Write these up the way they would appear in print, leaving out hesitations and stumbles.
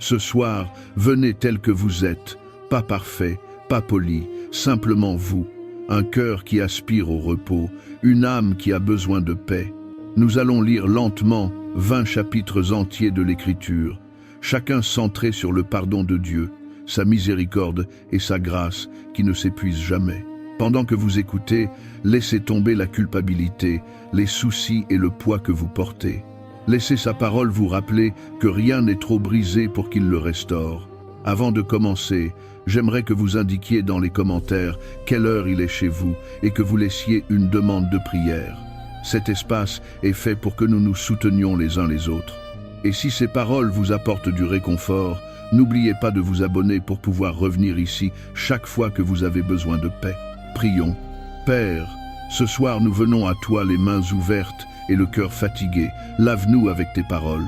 Ce soir, venez tel que vous êtes, pas parfait, pas poli, simplement vous, un cœur qui aspire au repos, une âme qui a besoin de paix. Nous allons lire lentement 20 chapitres entiers de l'Écriture, chacun centré sur le pardon de Dieu, sa miséricorde et sa grâce qui ne s'épuisent jamais. Pendant que vous écoutez, laissez tomber la culpabilité, les soucis et le poids que vous portez. Laissez sa parole vous rappeler que rien n'est trop brisé pour qu'il le restaure. Avant de commencer, j'aimerais que vous indiquiez dans les commentaires quelle heure il est chez vous et que vous laissiez une demande de prière. Cet espace est fait pour que nous nous soutenions les uns les autres. Et si ces paroles vous apportent du réconfort, n'oubliez pas de vous abonner pour pouvoir revenir ici chaque fois que vous avez besoin de paix. Prions. Père, ce soir nous venons à toi les mains ouvertes et le cœur fatigué. Lave-nous avec tes paroles.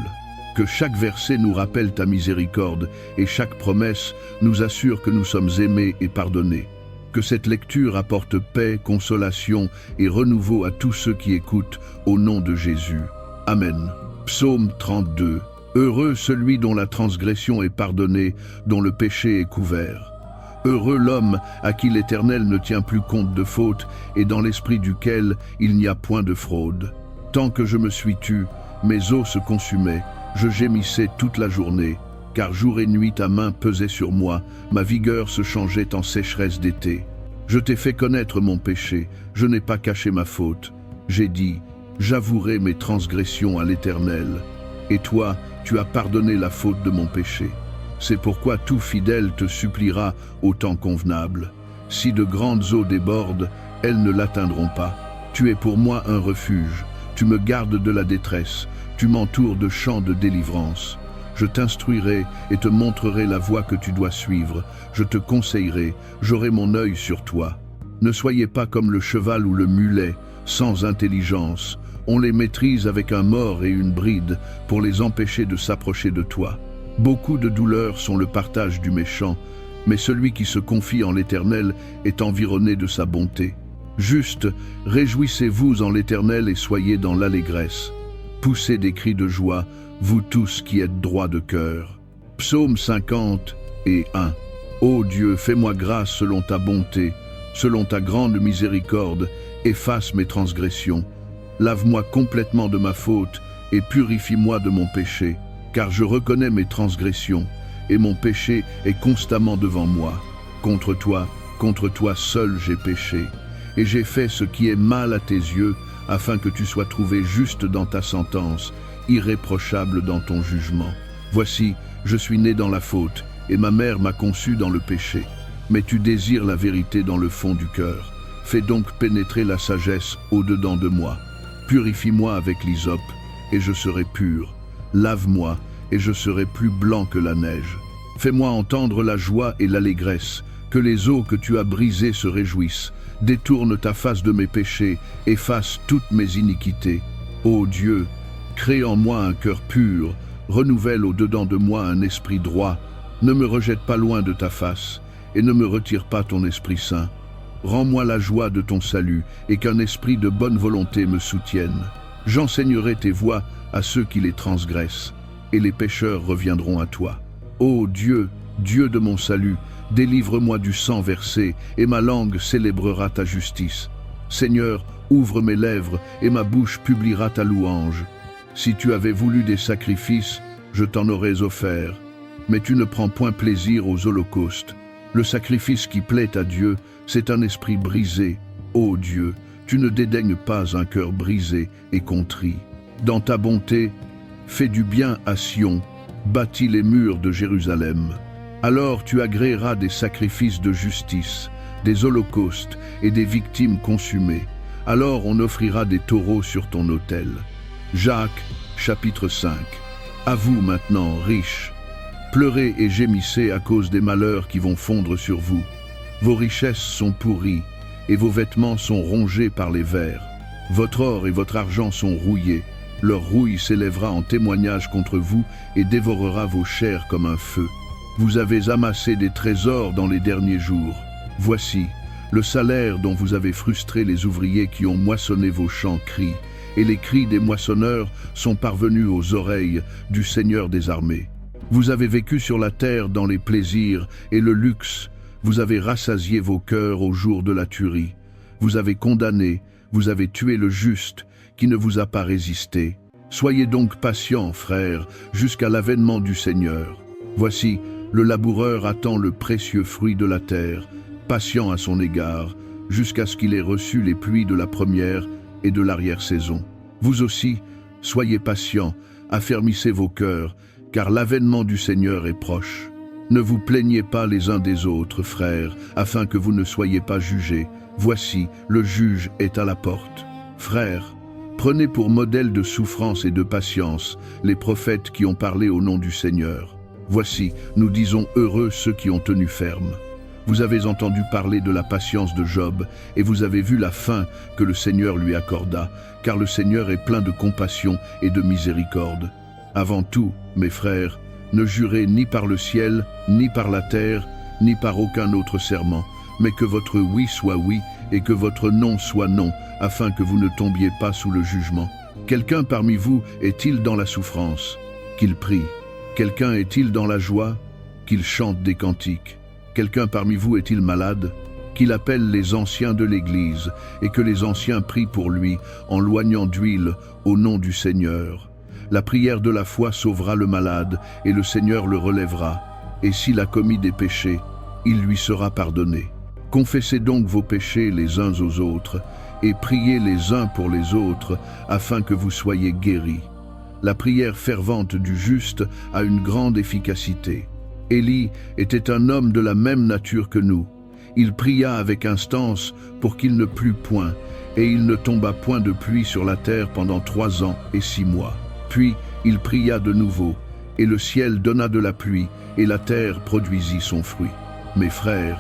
Que chaque verset nous rappelle ta miséricorde et chaque promesse nous assure que nous sommes aimés et pardonnés. Que cette lecture apporte paix, consolation et renouveau à tous ceux qui écoutent au nom de Jésus. Amen. Psaume 32. Heureux celui dont la transgression est pardonnée, dont le péché est couvert. Heureux l'homme à qui l'Éternel ne tient plus compte de faute et dans l'esprit duquel il n'y a point de fraude. Tant que je me suis tu, mes os se consumaient, je gémissais toute la journée, car jour et nuit ta main pesait sur moi, ma vigueur se changeait en sécheresse d'été. Je t'ai fait connaître mon péché, je n'ai pas caché ma faute. J'ai dit, j'avouerai mes transgressions à l'Éternel. Et toi, tu as pardonné la faute de mon péché. C'est pourquoi tout fidèle te suppliera au temps convenable. Si de grandes eaux débordent, elles ne l'atteindront pas. Tu es pour moi un refuge, tu me gardes de la détresse, tu m'entoures de champs de délivrance. Je t'instruirai et te montrerai la voie que tu dois suivre. Je te conseillerai, j'aurai mon œil sur toi. Ne soyez pas comme le cheval ou le mulet, sans intelligence. On les maîtrise avec un mors et une bride pour les empêcher de s'approcher de toi. Beaucoup de douleurs sont le partage du méchant, mais celui qui se confie en l'Éternel est environné de sa bonté. Juste, réjouissez-vous en l'Éternel et soyez dans l'allégresse. Poussez des cris de joie, vous tous qui êtes droits de cœur. Psaume 50 et 1. Ô Dieu, fais-moi grâce selon ta bonté, selon ta grande miséricorde, efface mes transgressions. Lave-moi complètement de ma faute et purifie-moi de mon péché, car je reconnais mes transgressions, et mon péché est constamment devant moi. Contre toi seul j'ai péché, et j'ai fait ce qui est mal à tes yeux, afin que tu sois trouvé juste dans ta sentence, irréprochable dans ton jugement. Voici, je suis né dans la faute, et ma mère m'a conçu dans le péché. Mais tu désires la vérité dans le fond du cœur. Fais donc pénétrer la sagesse au-dedans de moi. Purifie-moi avec l'hysope, et je serai pur. Lave-moi, et je serai plus blanc que la neige. Fais-moi entendre la joie et l'allégresse, que les eaux que tu as brisées se réjouissent. Détourne ta face de mes péchés, efface toutes mes iniquités. Ô Dieu, crée en moi un cœur pur, renouvelle au-dedans de moi un esprit droit. Ne me rejette pas loin de ta face, et ne me retire pas ton Esprit Saint. Rends-moi la joie de ton salut, et qu'un esprit de bonne volonté me soutienne. J'enseignerai tes voies à ceux qui les transgressent, et les pécheurs reviendront à toi. Ô Dieu, Dieu de mon salut, délivre-moi du sang versé, et ma langue célébrera ta justice. Seigneur, ouvre mes lèvres, et ma bouche publiera ta louange. Si tu avais voulu des sacrifices, je t'en aurais offert. Mais tu ne prends point plaisir aux holocaustes. Le sacrifice qui plaît à Dieu, c'est un esprit brisé. Ô Dieu, tu ne dédaignes pas un cœur brisé et contrit. Dans ta bonté, fais du bien à Sion, bâtis les murs de Jérusalem. Alors tu agréeras des sacrifices de justice, des holocaustes et des victimes consumées. Alors on offrira des taureaux sur ton autel. Jacques, chapitre 5. À vous maintenant, riches, pleurez et gémissez à cause des malheurs qui vont fondre sur vous. Vos richesses sont pourries, et vos vêtements sont rongés par les vers. Votre or et votre argent sont rouillés. Leur rouille s'élèvera en témoignage contre vous et dévorera vos chairs comme un feu. Vous avez amassé des trésors dans les derniers jours. Voici, le salaire dont vous avez frustré les ouvriers qui ont moissonné vos champs crie, et les cris des moissonneurs sont parvenus aux oreilles du Seigneur des armées. Vous avez vécu sur la terre dans les plaisirs et le luxe, vous avez rassasié vos cœurs au jour de la tuerie. Vous avez condamné, vous avez tué le juste, qui ne vous a pas résisté. Soyez donc patients, frères, jusqu'à l'avènement du Seigneur. Voici, le laboureur attend le précieux fruit de la terre, patient à son égard, jusqu'à ce qu'il ait reçu les pluies de la première et de l'arrière-saison. Vous aussi, soyez patients, affermissez vos cœurs, car l'avènement du Seigneur est proche. Ne vous plaignez pas les uns des autres, frères, afin que vous ne soyez pas jugés. Voici, le juge est à la porte. Frères, prenez pour modèle de souffrance et de patience les prophètes qui ont parlé au nom du Seigneur. Voici, nous disons heureux ceux qui ont tenu ferme. Vous avez entendu parler de la patience de Job, et vous avez vu la fin que le Seigneur lui accorda, car le Seigneur est plein de compassion et de miséricorde. Avant tout, mes frères, ne jurez ni par le ciel, ni par la terre, ni par aucun autre serment, mais que votre oui soit oui, et que votre non soit non, afin que vous ne tombiez pas sous le jugement. Quelqu'un parmi vous est-il dans la souffrance? Qu'il prie. Quelqu'un est-il dans la joie? Qu'il chante des cantiques. Quelqu'un parmi vous est-il malade? Qu'il appelle les anciens de l'Église, et que les anciens prient pour lui, en loignant d'huile au nom du Seigneur. La prière de la foi sauvera le malade, et le Seigneur le relèvera. Et s'il a commis des péchés, il lui sera pardonné. Confessez donc vos péchés les uns aux autres, et priez les uns pour les autres, afin que vous soyez guéris. La prière fervente du juste a une grande efficacité. Élie était un homme de la même nature que nous. Il pria avec instance pour qu'il ne plût point, et il ne tomba point de pluie sur la terre pendant 3 ans et 6 mois. Puis il pria de nouveau, et le ciel donna de la pluie, et la terre produisit son fruit. Mes frères,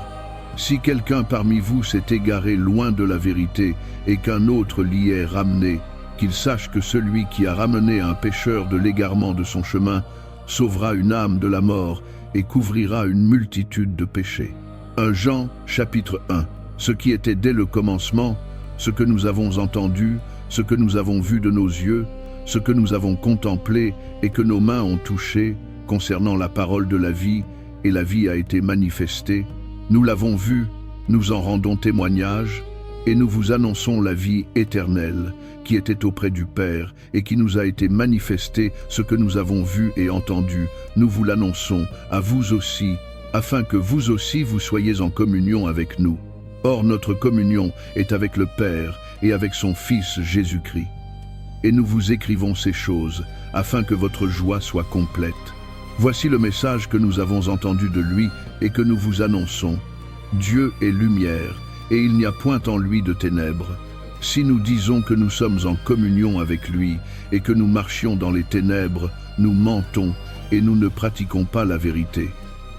si quelqu'un parmi vous s'est égaré loin de la vérité, et qu'un autre l'y ait ramené, qu'il sache que celui qui a ramené un pécheur de l'égarement de son chemin sauvera une âme de la mort et couvrira une multitude de péchés. 1 Jean, chapitre 1. Ce qui était dès le commencement, ce que nous avons entendu, ce que nous avons vu de nos yeux, ce que nous avons contemplé et que nos mains ont touché, concernant la parole de la vie, et la vie a été manifestée. Nous l'avons vue, nous en rendons témoignage, et nous vous annonçons la vie éternelle, qui était auprès du Père, et qui nous a été manifestée. Ce que nous avons vu et entendu, nous vous l'annonçons, à vous aussi, afin que vous aussi vous soyez en communion avec nous. Or notre communion est avec le Père et avec son Fils Jésus-Christ. Et nous vous écrivons ces choses, afin que votre joie soit complète. Voici le message que nous avons entendu de lui et que nous vous annonçons. Dieu est lumière, et il n'y a point en lui de ténèbres. Si nous disons que nous sommes en communion avec lui et que nous marchions dans les ténèbres, nous mentons et nous ne pratiquons pas la vérité.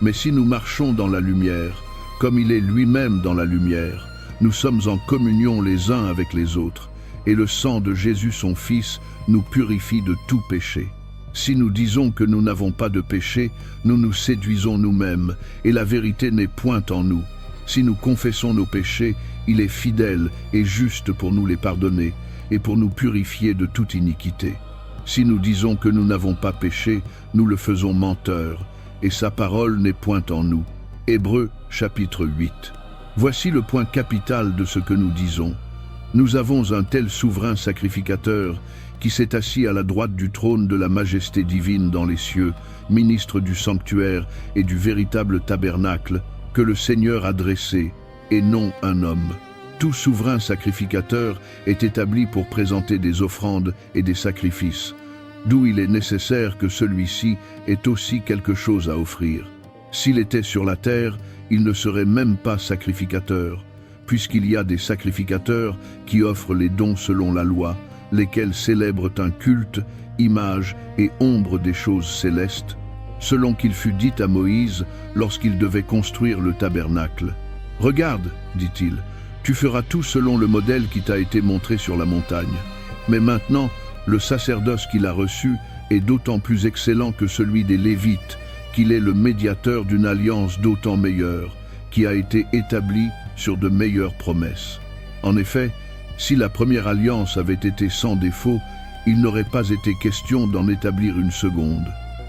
Mais si nous marchons dans la lumière, comme il est lui-même dans la lumière, nous sommes en communion les uns avec les autres, et le sang de Jésus son Fils nous purifie de tout péché. Si nous disons que nous n'avons pas de péché, nous nous séduisons nous-mêmes, et la vérité n'est point en nous. Si nous confessons nos péchés, il est fidèle et juste pour nous les pardonner, et pour nous purifier de toute iniquité. Si nous disons que nous n'avons pas péché, nous le faisons menteur, et sa parole n'est point en nous. Hébreux, chapitre 8. Voici le point capital de ce que nous disons. Nous avons un tel souverain sacrificateur qui s'est assis à la droite du trône de la majesté divine dans les cieux, ministre du sanctuaire et du véritable tabernacle que le Seigneur a dressé, et non un homme. Tout souverain sacrificateur est établi pour présenter des offrandes et des sacrifices, d'où il est nécessaire que celui-ci ait aussi quelque chose à offrir. S'il était sur la terre, il ne serait même pas sacrificateur, puisqu'il y a des sacrificateurs qui offrent les dons selon la loi, lesquels célèbrent un culte, image et ombre des choses célestes, selon qu'il fut dit à Moïse lorsqu'il devait construire le tabernacle. « Regarde, dit-il, tu feras tout selon le modèle qui t'a été montré sur la montagne. Mais maintenant, le sacerdoce qu'il a reçu est d'autant plus excellent que celui des Lévites, qu'il est le médiateur d'une alliance d'autant meilleure, qui a été établie sur de meilleures promesses. En effet, si la première alliance avait été sans défaut, il n'aurait pas été question d'en établir une seconde.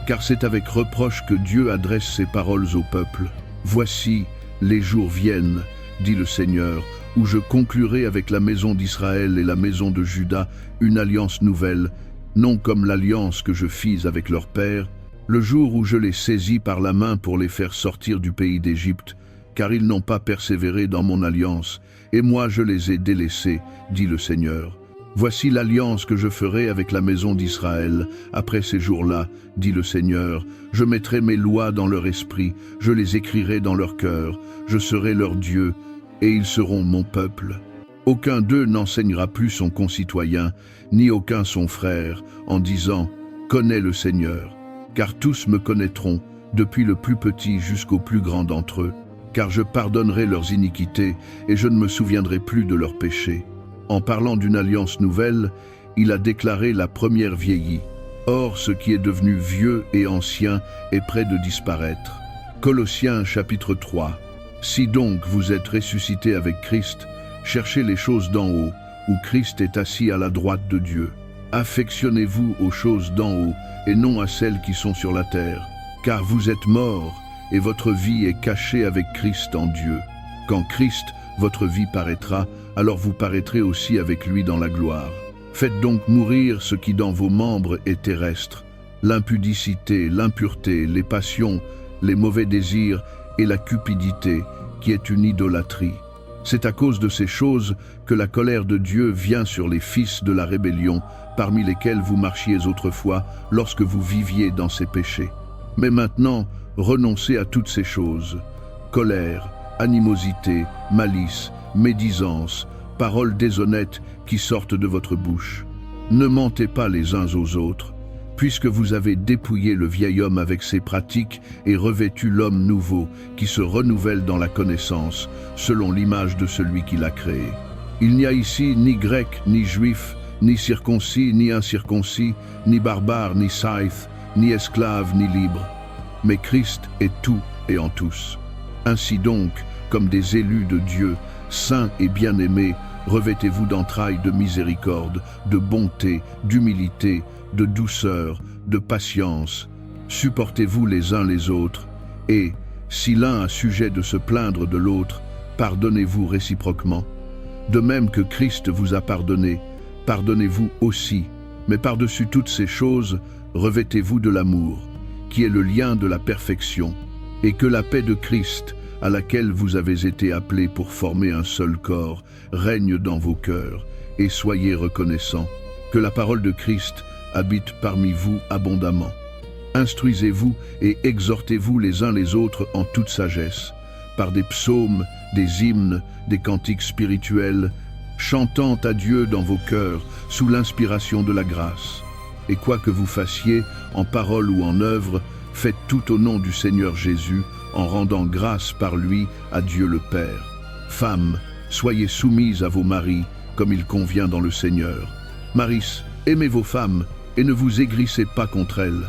car c'est avec reproche que Dieu adresse ses paroles au peuple. Voici, les jours viennent, dit le Seigneur, où je conclurai avec la maison d'Israël et la maison de Juda une alliance nouvelle, non comme l'alliance que je fis avec leur père, le jour où je les saisis par la main pour les faire sortir du pays d'Égypte, car ils n'ont pas persévéré dans mon alliance, et moi je les ai délaissés, dit le Seigneur. Voici l'alliance que je ferai avec la maison d'Israël. Après ces jours-là, dit le Seigneur, je mettrai mes lois dans leur esprit, je les écrirai dans leur cœur, je serai leur Dieu, et ils seront mon peuple. Aucun d'eux n'enseignera plus son concitoyen, ni aucun son frère, en disant « Connais le Seigneur », car tous me connaîtront, depuis le plus petit jusqu'au plus grand d'entre eux, car je pardonnerai leurs iniquités, et je ne me souviendrai plus de leurs péchés. En parlant d'une alliance nouvelle, il a déclaré la première vieillie. Or, ce qui est devenu vieux et ancien est près de disparaître. Colossiens chapitre 3. Si donc vous êtes ressuscités avec Christ, cherchez les choses d'en haut, où Christ est assis à la droite de Dieu. Affectionnez-vous aux choses d'en haut, et non à celles qui sont sur la terre. Car vous êtes morts, et votre vie est cachée avec Christ en Dieu. Quand Christ, votre vie paraîtra, alors vous paraîtrez aussi avec lui dans la gloire. Faites donc mourir ce qui dans vos membres est terrestre, l'impudicité, l'impureté, les passions, les mauvais désirs et la cupidité, qui est une idolâtrie. C'est à cause de ces choses que la colère de Dieu vient sur les fils de la rébellion, parmi lesquels vous marchiez autrefois lorsque vous viviez dans ces péchés. Mais maintenant, renoncez à toutes ces choses: colère, animosité, malice, médisance, paroles déshonnêtes qui sortent de votre bouche. Ne mentez pas les uns aux autres, puisque vous avez dépouillé le vieil homme avec ses pratiques et revêtu l'homme nouveau qui se renouvelle dans la connaissance, selon l'image de celui qui l'a créé. Il n'y a ici ni grec, ni juif, ni circoncis, ni incirconcis, ni barbare, ni scythe, ni esclave, ni libre. Mais Christ est tout et en tous. Ainsi donc, comme des élus de Dieu, saints et bien-aimés, revêtez-vous d'entrailles de miséricorde, de bonté, d'humilité, de douceur, de patience. Supportez-vous les uns les autres, et, si l'un a sujet de se plaindre de l'autre, pardonnez-vous réciproquement. De même que Christ vous a pardonné, pardonnez-vous aussi. Mais par-dessus toutes ces choses, revêtez-vous de l'amour, qui est le lien de la perfection, et que la paix de Christ, à laquelle vous avez été appelés pour former un seul corps, règne dans vos cœurs, et soyez reconnaissants. Que la parole de Christ habite parmi vous abondamment. Instruisez-vous et exhortez-vous les uns les autres en toute sagesse, par des psaumes, des hymnes, des cantiques spirituels, chantant à Dieu dans vos cœurs, sous l'inspiration de la grâce. Et quoi que vous fassiez, en parole ou en œuvre, faites tout au nom du Seigneur Jésus, en rendant grâce par lui à Dieu le Père. Femmes, soyez soumises à vos maris, comme il convient dans le Seigneur. Maris, aimez vos femmes, et ne vous aigrissez pas contre elles.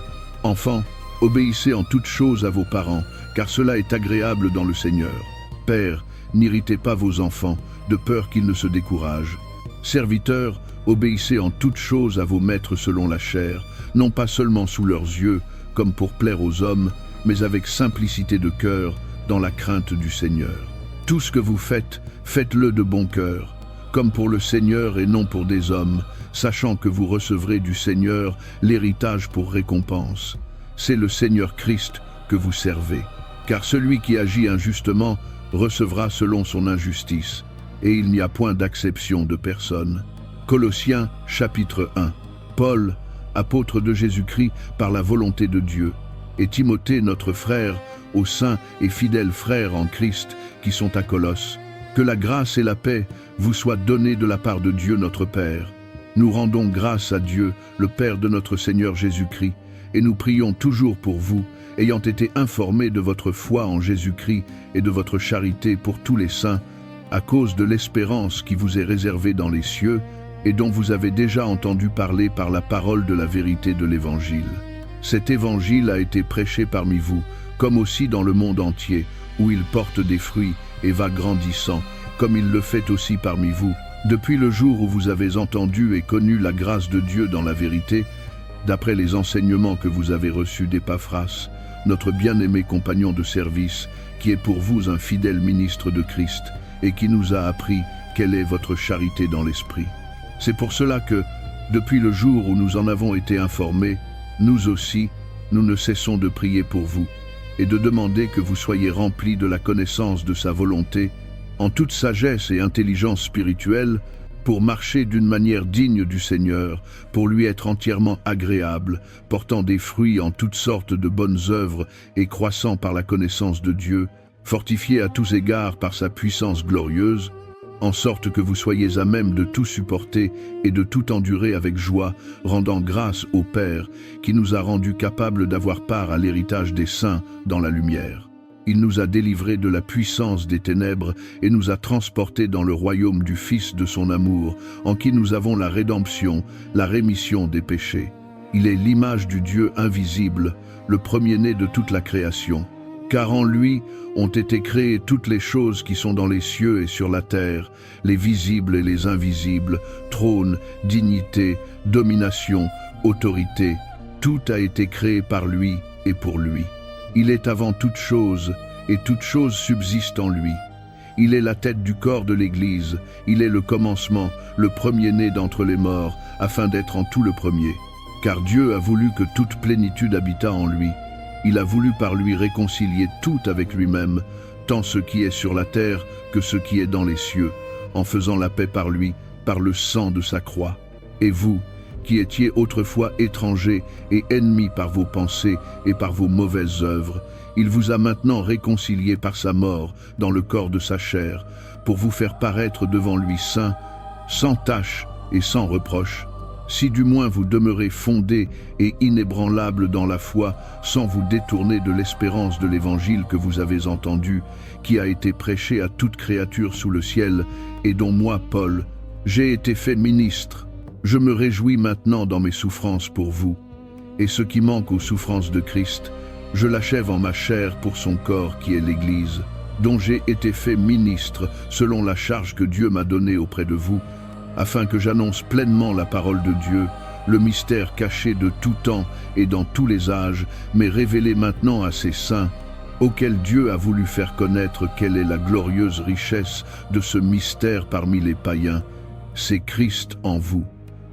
Enfants, obéissez en toutes choses à vos parents, car cela est agréable dans le Seigneur. Pères, n'irritez pas vos enfants, de peur qu'ils ne se découragent. Serviteurs, obéissez en toutes choses à vos maîtres selon la chair, non pas seulement sous leurs yeux, comme pour plaire aux hommes, mais avec simplicité de cœur, dans la crainte du Seigneur. Tout ce que vous faites, faites-le de bon cœur, comme pour le Seigneur et non pour des hommes, sachant que vous recevrez du Seigneur l'héritage pour récompense. C'est le Seigneur Christ que vous servez, car celui qui agit injustement recevra selon son injustice, et il n'y a point d'acception de personne. Colossiens chapitre 1. Paul, apôtre de Jésus-Christ par la volonté de Dieu, et Timothée notre frère, aux saints et fidèles frères en Christ qui sont à Colosse. Que la grâce et la paix vous soient données de la part de Dieu notre Père. Nous rendons grâce à Dieu, le Père de notre Seigneur Jésus-Christ, et nous prions toujours pour vous, ayant été informés de votre foi en Jésus-Christ et de votre charité pour tous les saints, à cause de l'espérance qui vous est réservée dans les cieux et dont vous avez déjà entendu parler par la parole de la vérité de l'Évangile. Cet Évangile a été prêché parmi vous, comme aussi dans le monde entier, où il porte des fruits et va grandissant, comme il le fait aussi parmi vous, depuis le jour où vous avez entendu et connu la grâce de Dieu dans la vérité, d'après les enseignements que vous avez reçus d'Épaphras, notre bien-aimé compagnon de service, qui est pour vous un fidèle ministre de Christ, et qui nous a appris quelle est votre charité dans l'esprit. C'est pour cela que, depuis le jour où nous en avons été informés, nous aussi, nous ne cessons de prier pour vous, et de demander que vous soyez remplis de la connaissance de sa volonté, en toute sagesse et intelligence spirituelle, pour marcher d'une manière digne du Seigneur, pour lui être entièrement agréable, portant des fruits en toutes sortes de bonnes œuvres et croissant par la connaissance de Dieu, fortifié à tous égards par sa puissance glorieuse, en sorte que vous soyez à même de tout supporter et de tout endurer avec joie, rendant grâce au Père, qui nous a rendus capables d'avoir part à l'héritage des saints dans la lumière. Il nous a délivrés de la puissance des ténèbres et nous a transportés dans le royaume du Fils de son amour, en qui nous avons la rédemption, la rémission des péchés. Il est l'image du Dieu invisible, le premier-né de toute la création. Car en lui ont été créées toutes les choses qui sont dans les cieux et sur la terre, les visibles et les invisibles, trône, dignité, domination, autorité. Tout a été créé par lui et pour lui. Il est avant toute chose, et toute chose subsiste en lui. Il est la tête du corps de l'Église, il est le commencement, le premier-né d'entre les morts, afin d'être en tout le premier. Car Dieu a voulu que toute plénitude habitât en lui. Il a voulu par lui réconcilier tout avec lui-même, tant ce qui est sur la terre que ce qui est dans les cieux, en faisant la paix par lui, par le sang de sa croix. Et vous, qui étiez autrefois étrangers et ennemis par vos pensées et par vos mauvaises œuvres, il vous a maintenant réconciliés par sa mort dans le corps de sa chair, pour vous faire paraître devant lui saint, sans tache et sans reproche, si du moins vous demeurez fondés et inébranlables dans la foi, sans vous détourner de l'espérance de l'Évangile que vous avez entendu, qui a été prêché à toute créature sous le ciel, et dont moi, Paul, j'ai été fait ministre. Je me réjouis maintenant dans mes souffrances pour vous, et ce qui manque aux souffrances de Christ, je l'achève en ma chair pour son corps qui est l'Église, dont j'ai été fait ministre selon la charge que Dieu m'a donnée auprès de vous, afin que j'annonce pleinement la parole de Dieu, le mystère caché de tout temps et dans tous les âges, mais révélé maintenant à ses saints, auquel Dieu a voulu faire connaître quelle est la glorieuse richesse de ce mystère parmi les païens. C'est Christ en vous,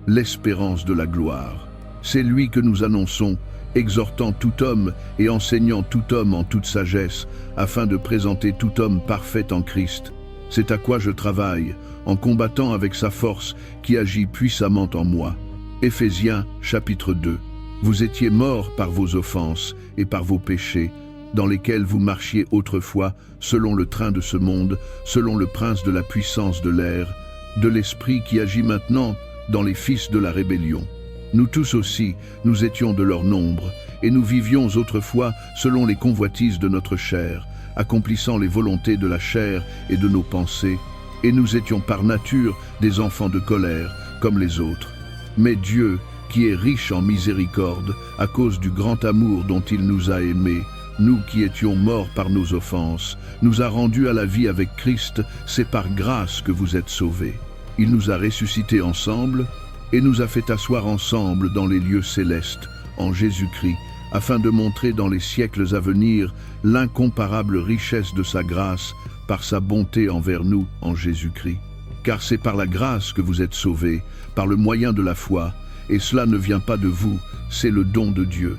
l'espérance de la gloire. C'est lui que nous annonçons, exhortant tout homme et enseignant tout homme en toute sagesse, afin de présenter tout homme parfait en Christ. C'est à quoi je travaille, en combattant avec sa force qui agit puissamment en moi. Éphésiens chapitre 2. Vous étiez morts par vos offenses et par vos péchés, dans lesquels vous marchiez autrefois, selon le train de ce monde, selon le prince de la puissance de l'air, de l'esprit qui agit maintenant dans les fils de la rébellion. Nous tous aussi, nous étions de leur nombre, et nous vivions autrefois selon les convoitises de notre chair, accomplissant les volontés de la chair et de nos pensées, et nous étions par nature des enfants de colère, comme les autres. Mais Dieu, qui est riche en miséricorde, à cause du grand amour dont il nous a aimés, nous qui étions morts par nos offenses, nous a rendus à la vie avec Christ, c'est par grâce que vous êtes sauvés. Il nous a ressuscités ensemble, et nous a fait asseoir ensemble dans les lieux célestes, en Jésus-Christ, afin de montrer dans les siècles à venir l'incomparable richesse de sa grâce par sa bonté envers nous en Jésus-Christ. Car c'est par la grâce que vous êtes sauvés, par le moyen de la foi, et cela ne vient pas de vous, c'est le don de Dieu.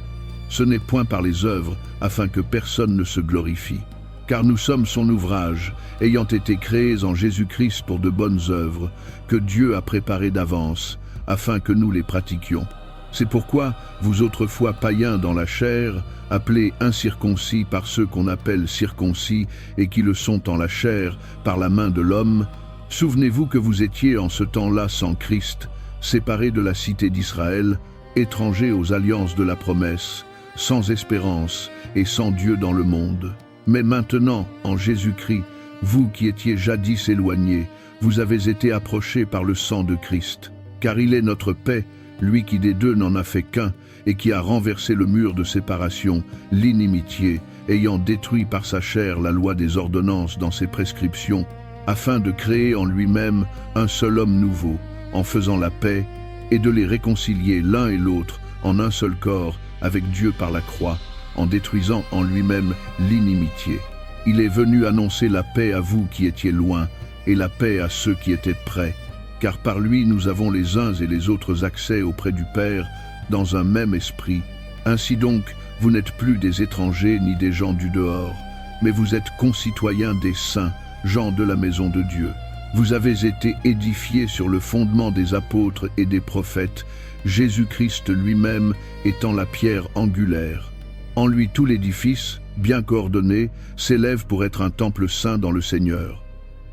Ce n'est point par les œuvres, afin que personne ne se glorifie. Car nous sommes son ouvrage, ayant été créés en Jésus-Christ pour de bonnes œuvres, que Dieu a préparées d'avance, afin que nous les pratiquions. C'est pourquoi, vous autrefois païens dans la chair, appelés incirconcis par ceux qu'on appelle circoncis et qui le sont en la chair par la main de l'homme, souvenez-vous que vous étiez en ce temps-là sans Christ, séparés de la cité d'Israël, étrangers aux alliances de la promesse, sans espérance et sans Dieu dans le monde. Mais maintenant, en Jésus-Christ, vous qui étiez jadis éloignés, vous avez été approchés par le sang de Christ. Car il est notre paix, lui qui des deux n'en a fait qu'un, et qui a renversé le mur de séparation, l'inimitié, ayant détruit par sa chair la loi des ordonnances dans ses prescriptions, afin de créer en lui-même un seul homme nouveau, en faisant la paix, et de les réconcilier l'un et l'autre, en un seul corps avec Dieu par la croix, en détruisant en lui-même l'inimitié. Il est venu annoncer la paix à vous qui étiez loin, et la paix à ceux qui étaient près, car par lui nous avons les uns et les autres accès auprès du Père dans un même esprit. Ainsi donc, vous n'êtes plus des étrangers ni des gens du dehors, mais vous êtes concitoyens des saints, gens de la maison de Dieu. Vous avez été édifiés sur le fondement des apôtres et des prophètes, Jésus-Christ lui-même étant la pierre angulaire. En lui tout l'édifice, bien coordonné, s'élève pour être un temple saint dans le Seigneur.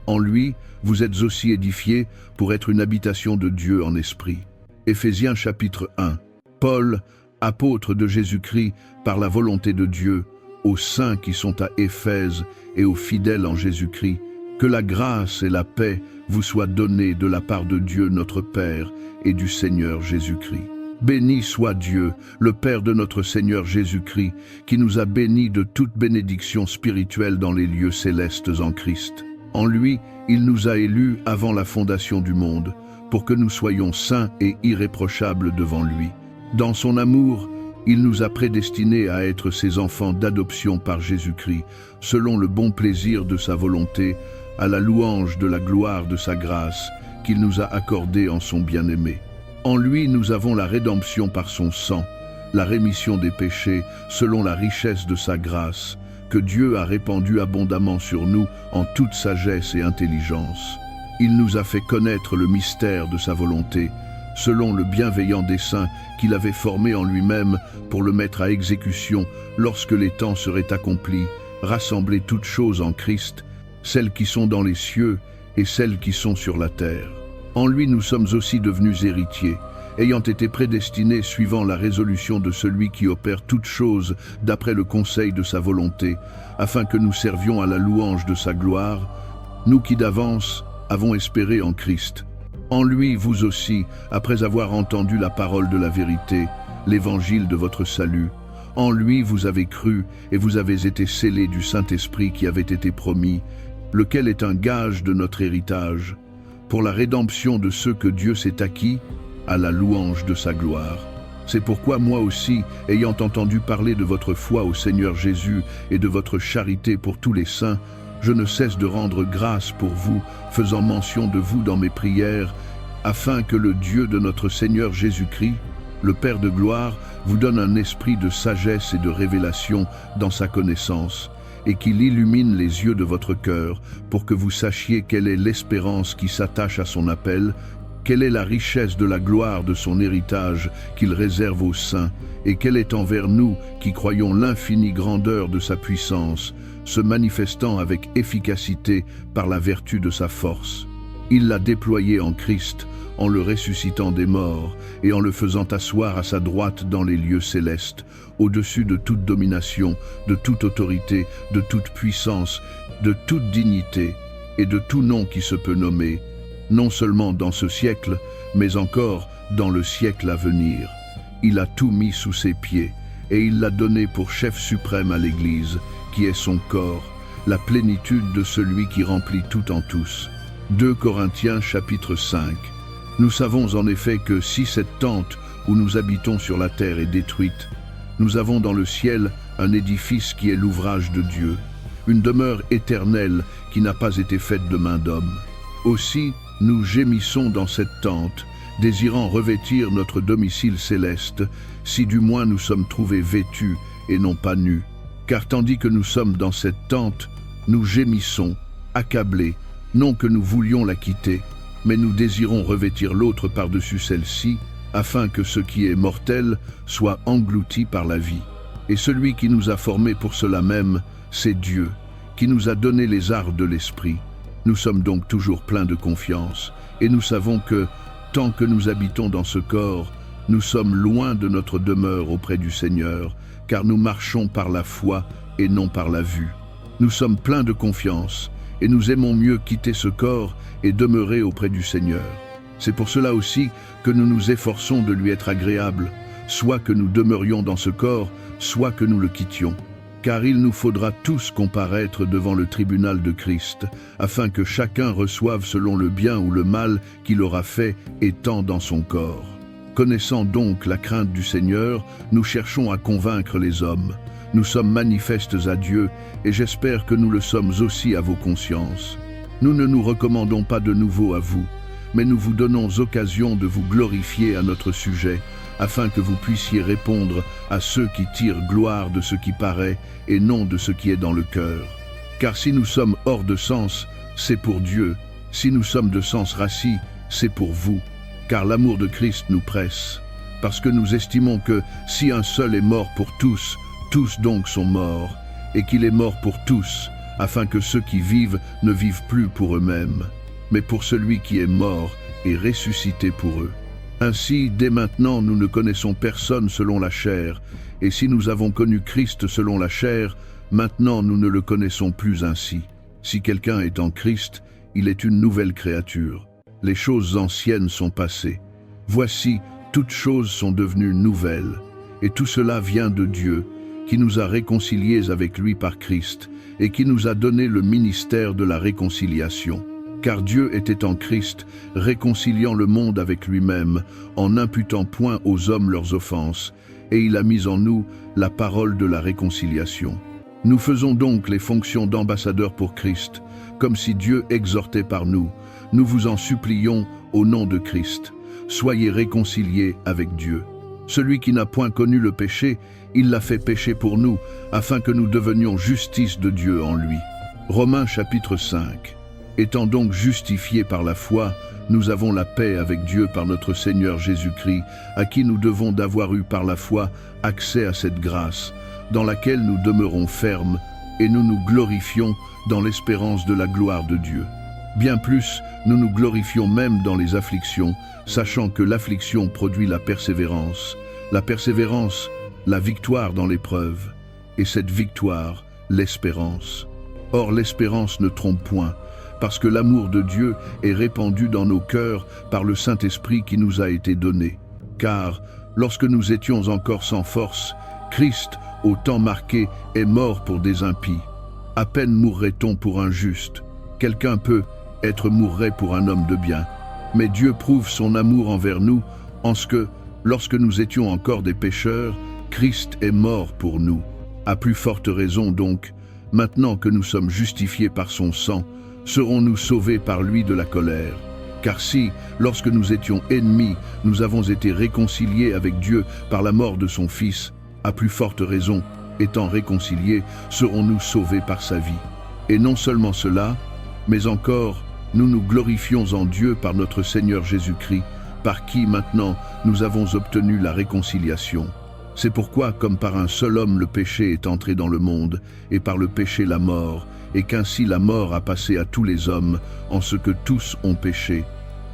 En lui, vous êtes aussi édifiés pour être une habitation de Dieu en esprit. Éphésiens chapitre 1. Paul, apôtre de Jésus-Christ par la volonté de Dieu, aux saints qui sont à Éphèse et aux fidèles en Jésus-Christ, que la grâce et la paix vous soient données de la part de Dieu notre Père et du Seigneur Jésus-Christ. Béni soit Dieu, le Père de notre Seigneur Jésus-Christ, qui nous a bénis de toute bénédiction spirituelle dans les lieux célestes en Christ. En lui, il nous a élus avant la fondation du monde, pour que nous soyons saints et irréprochables devant lui. Dans son amour, il nous a prédestinés à être ses enfants d'adoption par Jésus-Christ, selon le bon plaisir de sa volonté, à la louange de la gloire de sa grâce, qu'il nous a accordée en son bien-aimé. En lui, nous avons la rédemption par son sang, la rémission des péchés, selon la richesse de sa grâce, que Dieu a répandue abondamment sur nous en toute sagesse et intelligence. Il nous a fait connaître le mystère de sa volonté, selon le bienveillant dessein qu'il avait formé en lui-même pour le mettre à exécution lorsque les temps seraient accomplis, rassembler toutes choses en Christ, celles qui sont dans les cieux et celles qui sont sur la terre. En lui nous sommes aussi devenus héritiers, ayant été prédestinés suivant la résolution de celui qui opère toutes choses d'après le conseil de sa volonté, afin que nous servions à la louange de sa gloire, nous qui d'avance avons espéré en Christ. En lui, vous aussi, après avoir entendu la parole de la vérité, l'évangile de votre salut, en lui vous avez cru et vous avez été scellés du Saint-Esprit qui avait été promis, lequel est un gage de notre héritage, pour la rédemption de ceux que Dieu s'est acquis, à la louange de sa gloire. C'est pourquoi moi aussi, ayant entendu parler de votre foi au Seigneur Jésus et de votre charité pour tous les saints, je ne cesse de rendre grâce pour vous, faisant mention de vous dans mes prières, afin que le Dieu de notre Seigneur Jésus-Christ, le Père de gloire, vous donne un esprit de sagesse et de révélation dans sa connaissance, et qu'il illumine les yeux de votre cœur, pour que vous sachiez quelle est l'espérance qui s'attache à son appel, quelle est la richesse de la gloire de son héritage qu'il réserve aux saints, et quelle est envers nous qui croyons l'infinie grandeur de sa puissance, se manifestant avec efficacité par la vertu de sa force. Il l'a déployé en Christ, en le ressuscitant des morts et en le faisant asseoir à sa droite dans les lieux célestes, au-dessus de toute domination, de toute autorité, de toute puissance, de toute dignité et de tout nom qui se peut nommer, non seulement dans ce siècle, mais encore dans le siècle à venir. Il a tout mis sous ses pieds, et il l'a donné pour chef suprême à l'Église, qui est son corps, la plénitude de celui qui remplit tout en tous. 2 Corinthiens chapitre 5. Nous savons en effet que si cette tente où nous habitons sur la terre est détruite, nous avons dans le ciel un édifice qui est l'ouvrage de Dieu, une demeure éternelle qui n'a pas été faite de main d'homme. Aussi, nous gémissons dans cette tente, désirant revêtir notre domicile céleste, si du moins nous sommes trouvés vêtus et non pas nus. Car tandis que nous sommes dans cette tente, nous gémissons, accablés, non que nous voulions la quitter, mais nous désirons revêtir l'autre par-dessus celle-ci, afin que ce qui est mortel soit englouti par la vie. Et celui qui nous a formés pour cela même, c'est Dieu, qui nous a donné les arts de l'esprit. Nous sommes donc toujours pleins de confiance, et nous savons que, tant que nous habitons dans ce corps, nous sommes loin de notre demeure auprès du Seigneur, car nous marchons par la foi et non par la vue. Nous sommes pleins de confiance, et nous aimons mieux quitter ce corps et demeurer auprès du Seigneur. C'est pour cela aussi que nous nous efforçons de lui être agréables, soit que nous demeurions dans ce corps, soit que nous le quittions. Car il nous faudra tous comparaître devant le tribunal de Christ, afin que chacun reçoive selon le bien ou le mal qu'il aura fait étant dans son corps. Connaissant donc la crainte du Seigneur, nous cherchons à convaincre les hommes. Nous sommes manifestes à Dieu et j'espère que nous le sommes aussi à vos consciences. Nous ne nous recommandons pas de nouveau à vous, mais nous vous donnons occasion de vous glorifier à notre sujet, afin que vous puissiez répondre à ceux qui tirent gloire de ce qui paraît et non de ce qui est dans le cœur. Car si nous sommes hors de sens, c'est pour Dieu. Si nous sommes de sens rassis, c'est pour vous. Car l'amour de Christ nous presse. Parce que nous estimons que si un seul est mort pour tous, tous donc sont morts, et qu'il est mort pour tous, afin que ceux qui vivent ne vivent plus pour eux-mêmes, mais pour celui qui est mort et ressuscité pour eux. Ainsi, dès maintenant, nous ne connaissons personne selon la chair, et si nous avons connu Christ selon la chair, maintenant nous ne le connaissons plus ainsi. Si quelqu'un est en Christ, il est une nouvelle créature. Les choses anciennes sont passées. Voici, toutes choses sont devenues nouvelles, et tout cela vient de Dieu, qui nous a réconciliés avec lui par Christ, et qui nous a donné le ministère de la réconciliation. Car Dieu était en Christ, réconciliant le monde avec lui-même, en n'imputant point aux hommes leurs offenses, et il a mis en nous la parole de la réconciliation. Nous faisons donc les fonctions d'ambassadeurs pour Christ, comme si Dieu exhortait par nous. Nous vous en supplions au nom de Christ. Soyez réconciliés avec Dieu. Celui qui n'a point connu le péché, il l'a fait pécher pour nous, afin que nous devenions justice de Dieu en lui. Romains chapitre 5. Étant donc justifiés par la foi, nous avons la paix avec Dieu par notre Seigneur Jésus-Christ, à qui nous devons d'avoir eu par la foi accès à cette grâce, dans laquelle nous demeurons fermes, et nous nous glorifions dans l'espérance de la gloire de Dieu. Bien plus, nous nous glorifions même dans les afflictions, sachant que l'affliction produit la persévérance, la victoire dans l'épreuve, et cette victoire, l'espérance. Or l'espérance ne trompe point, parce que l'amour de Dieu est répandu dans nos cœurs par le Saint-Esprit qui nous a été donné. Car, lorsque nous étions encore sans force, Christ, au temps marqué, est mort pour des impies. À peine mourrait-on pour un juste. Quelqu'un peut être mourrait pour un homme de bien. Mais Dieu prouve son amour envers nous, en ce que, lorsque nous étions encore des pécheurs, Christ est mort pour nous. À plus forte raison donc, maintenant que nous sommes justifiés par son sang, serons-nous sauvés par lui de la colère. Car si, lorsque nous étions ennemis, nous avons été réconciliés avec Dieu par la mort de son Fils, à plus forte raison, étant réconciliés, serons-nous sauvés par sa vie. Et non seulement cela, mais encore, nous nous glorifions en Dieu par notre Seigneur Jésus-Christ, par qui maintenant nous avons obtenu la réconciliation. C'est pourquoi, comme par un seul homme le péché est entré dans le monde, et par le péché la mort, et qu'ainsi la mort a passé à tous les hommes, en ce que tous ont péché.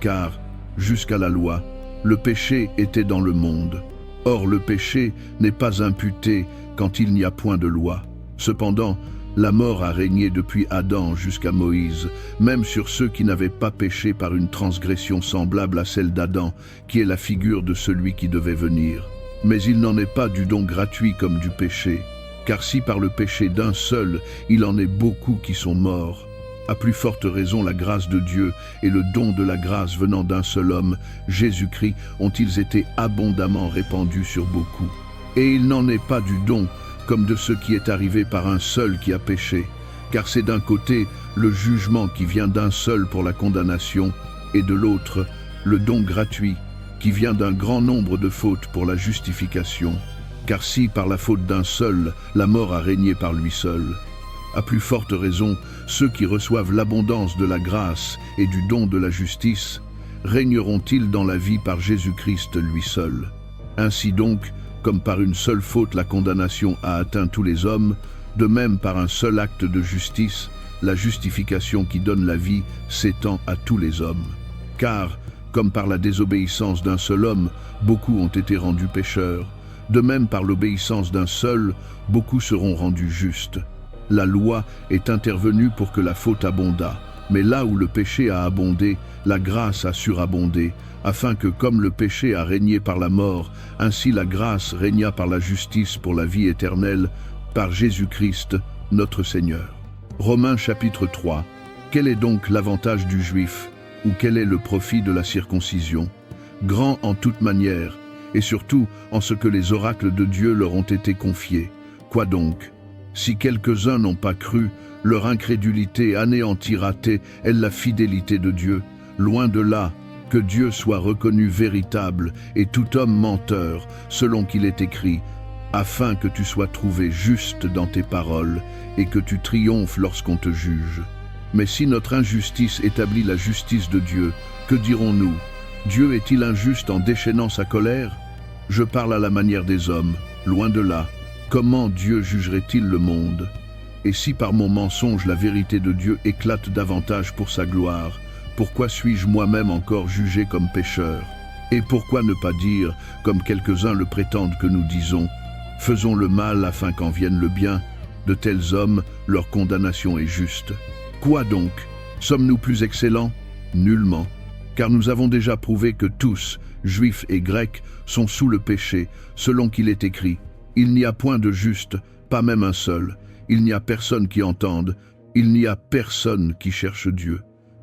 Car, jusqu'à la loi, le péché était dans le monde. Or le péché n'est pas imputé quand il n'y a point de loi. Cependant, la mort a régné depuis Adam jusqu'à Moïse, même sur ceux qui n'avaient pas péché par une transgression semblable à celle d'Adam, qui est la figure de celui qui devait venir. Mais il n'en est pas du don gratuit comme du péché. Car si par le péché d'un seul, il en est beaucoup qui sont morts, à plus forte raison la grâce de Dieu et le don de la grâce venant d'un seul homme, Jésus-Christ, ont-ils été abondamment répandus sur beaucoup. Et il n'en est pas du don, comme de ce qui est arrivé par un seul qui a péché, car c'est d'un côté le jugement qui vient d'un seul pour la condamnation, et de l'autre, le don gratuit, qui vient d'un grand nombre de fautes pour la justification. Car si, par la faute d'un seul, la mort a régné par lui seul, à plus forte raison, ceux qui reçoivent l'abondance de la grâce et du don de la justice, régneront-ils dans la vie par Jésus-Christ lui seul. Ainsi donc, comme par une seule faute la condamnation a atteint tous les hommes, de même par un seul acte de justice, la justification qui donne la vie s'étend à tous les hommes. Car, comme par la désobéissance d'un seul homme, beaucoup ont été rendus pécheurs, de même par l'obéissance d'un seul, beaucoup seront rendus justes. La loi est intervenue pour que la faute abondât, mais là où le péché a abondé, la grâce a surabondé, afin que comme le péché a régné par la mort, ainsi la grâce régna par la justice pour la vie éternelle, par Jésus-Christ, notre Seigneur. Romains chapitre 3. Quel est donc l'avantage du juif, ou quel est le profit de la circoncision? grand en toute manière, et surtout en ce que les oracles de Dieu leur ont été confiés. Quoi donc? Si quelques-uns n'ont pas cru, leur incrédulité anéantira-t-elle la fidélité de Dieu? Loin de là, que Dieu soit reconnu véritable et tout homme menteur, selon qu'il est écrit, afin que tu sois trouvé juste dans tes paroles et que tu triomphes lorsqu'on te juge. Mais si notre injustice établit la justice de Dieu, que dirons-nous? Dieu est-il injuste en déchaînant sa colère? Je parle à la manière des hommes, loin de là. Comment Dieu jugerait-il le monde? Et si par mon mensonge la vérité de Dieu éclate davantage pour sa gloire, pourquoi suis-je moi-même encore jugé comme pécheur? Et pourquoi ne pas dire, comme quelques-uns le prétendent que nous disons, faisons le mal afin qu'en vienne le bien? De tels hommes, leur condamnation est juste. Quoi donc? Sommes-nous plus excellents? Nullement. Car nous avons déjà prouvé que tous, juifs et grecs, sont sous le péché, selon qu'il est écrit. Il n'y a point de juste, pas même un seul. Il n'y a personne qui entende, il n'y a personne qui cherche Dieu.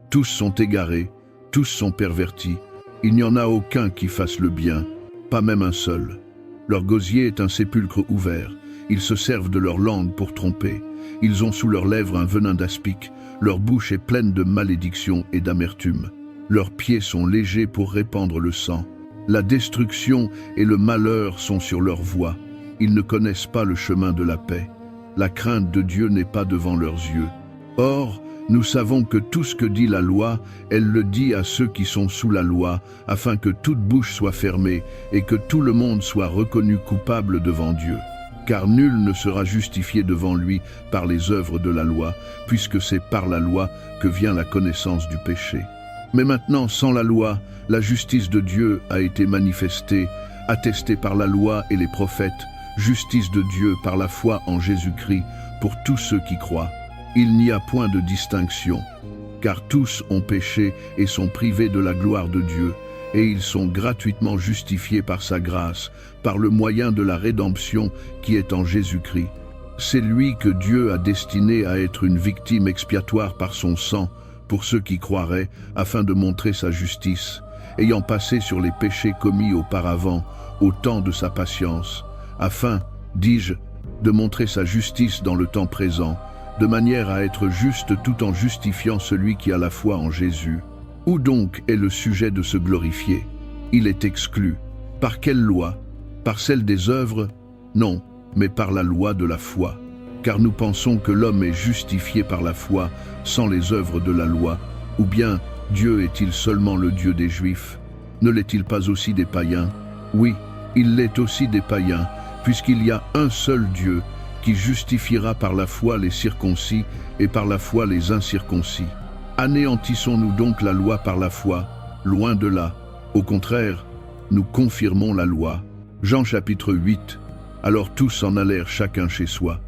Tous sont égarés, tous sont pervertis. Il n'y en a aucun qui fasse le bien, pas même un seul. Leur gosier est un sépulcre ouvert. Ils se servent de leur langue pour tromper. Ils ont sous leurs lèvres un venin d'aspic. Leur bouche est pleine de malédiction et d'amertume. Leurs pieds sont légers pour répandre le sang. La destruction et le malheur sont sur leur voie. Ils ne connaissent pas le chemin de la paix. La crainte de Dieu n'est pas devant leurs yeux. Or, nous savons que tout ce que dit la loi, elle le dit à ceux qui sont sous la loi, afin que toute bouche soit fermée et que tout le monde soit reconnu coupable devant Dieu. Car nul ne sera justifié devant lui par les œuvres de la loi, puisque c'est par la loi que vient la connaissance du péché. Mais maintenant, sans la loi, la justice de Dieu a été manifestée, attestée par la loi et les prophètes, justice de Dieu par la foi en Jésus-Christ, pour tous ceux qui croient. Il n'y a point de distinction, car tous ont péché et sont privés de la gloire de Dieu, et ils sont gratuitement justifiés par sa grâce, par le moyen de la rédemption qui est en Jésus-Christ. C'est lui que Dieu a destiné à être une victime expiatoire par son sang, pour ceux qui croiraient, afin de montrer sa justice, ayant passé sur les péchés commis auparavant, au temps de sa patience, afin, dis-je, de montrer sa justice dans le temps présent, de manière à être juste tout en justifiant celui qui a la foi en Jésus. Où donc est le sujet de se glorifier? Il est exclu. Par quelle loi? Par celle des œuvres? Non, mais par la loi de la foi. Car nous pensons que l'homme est justifié par la foi, sans les œuvres de la loi. Ou bien, Dieu est-il seulement le Dieu des Juifs? Ne l'est-il pas aussi des païens? Oui, il l'est aussi des païens, puisqu'il y a un seul Dieu, qui justifiera par la foi les circoncis et par la foi les incirconcis. Anéantissons-nous donc la loi par la foi? Loin de là. Au contraire, nous confirmons la loi. Jean chapitre 8. Alors tous s'en allèrent chacun chez soi.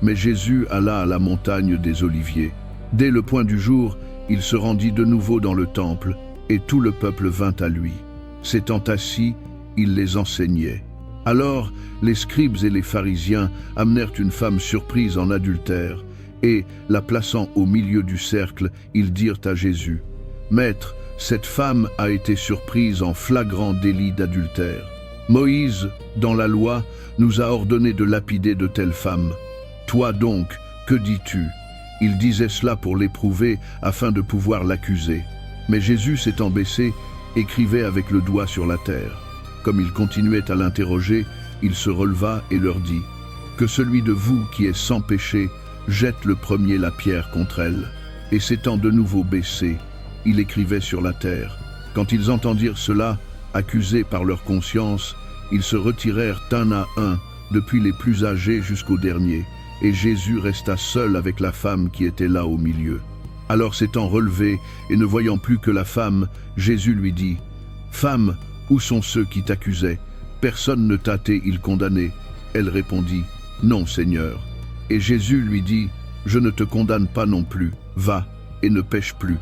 Mais Jésus alla à la montagne des Oliviers. Dès le point du jour, il se rendit de nouveau dans le temple, et tout le peuple vint à lui. S'étant assis, il les enseignait. Alors, les scribes et les pharisiens amenèrent une femme surprise en adultère, et, la plaçant au milieu du cercle, ils dirent à Jésus, « Maître, cette femme a été surprise en flagrant délit d'adultère. Moïse, dans la loi, nous a ordonné de lapider de telles femmes. Toi donc, que dis-tu » Il disait cela pour l'éprouver, afin de pouvoir l'accuser. Mais Jésus, s'étant baissé, écrivait avec le doigt sur la terre. Comme il continuait à l'interroger, il se releva et leur dit, « Que celui de vous qui est sans péché jette le premier la pierre contre elle. » Et s'étant de nouveau baissé, il écrivait sur la terre. Quand ils entendirent cela, accusés par leur conscience, ils se retirèrent un à un, depuis les plus âgés jusqu'au dernier, et Jésus resta seul avec la femme qui était là au milieu. Alors s'étant relevé et ne voyant plus que la femme, Jésus lui dit, « Femme, où sont ceux qui t'accusaient? Personne ne t'a-t-il condamné? » Elle répondit, « Non, Seigneur. » Et Jésus lui dit, « Je ne te condamne pas non plus, va, et ne pêche plus. »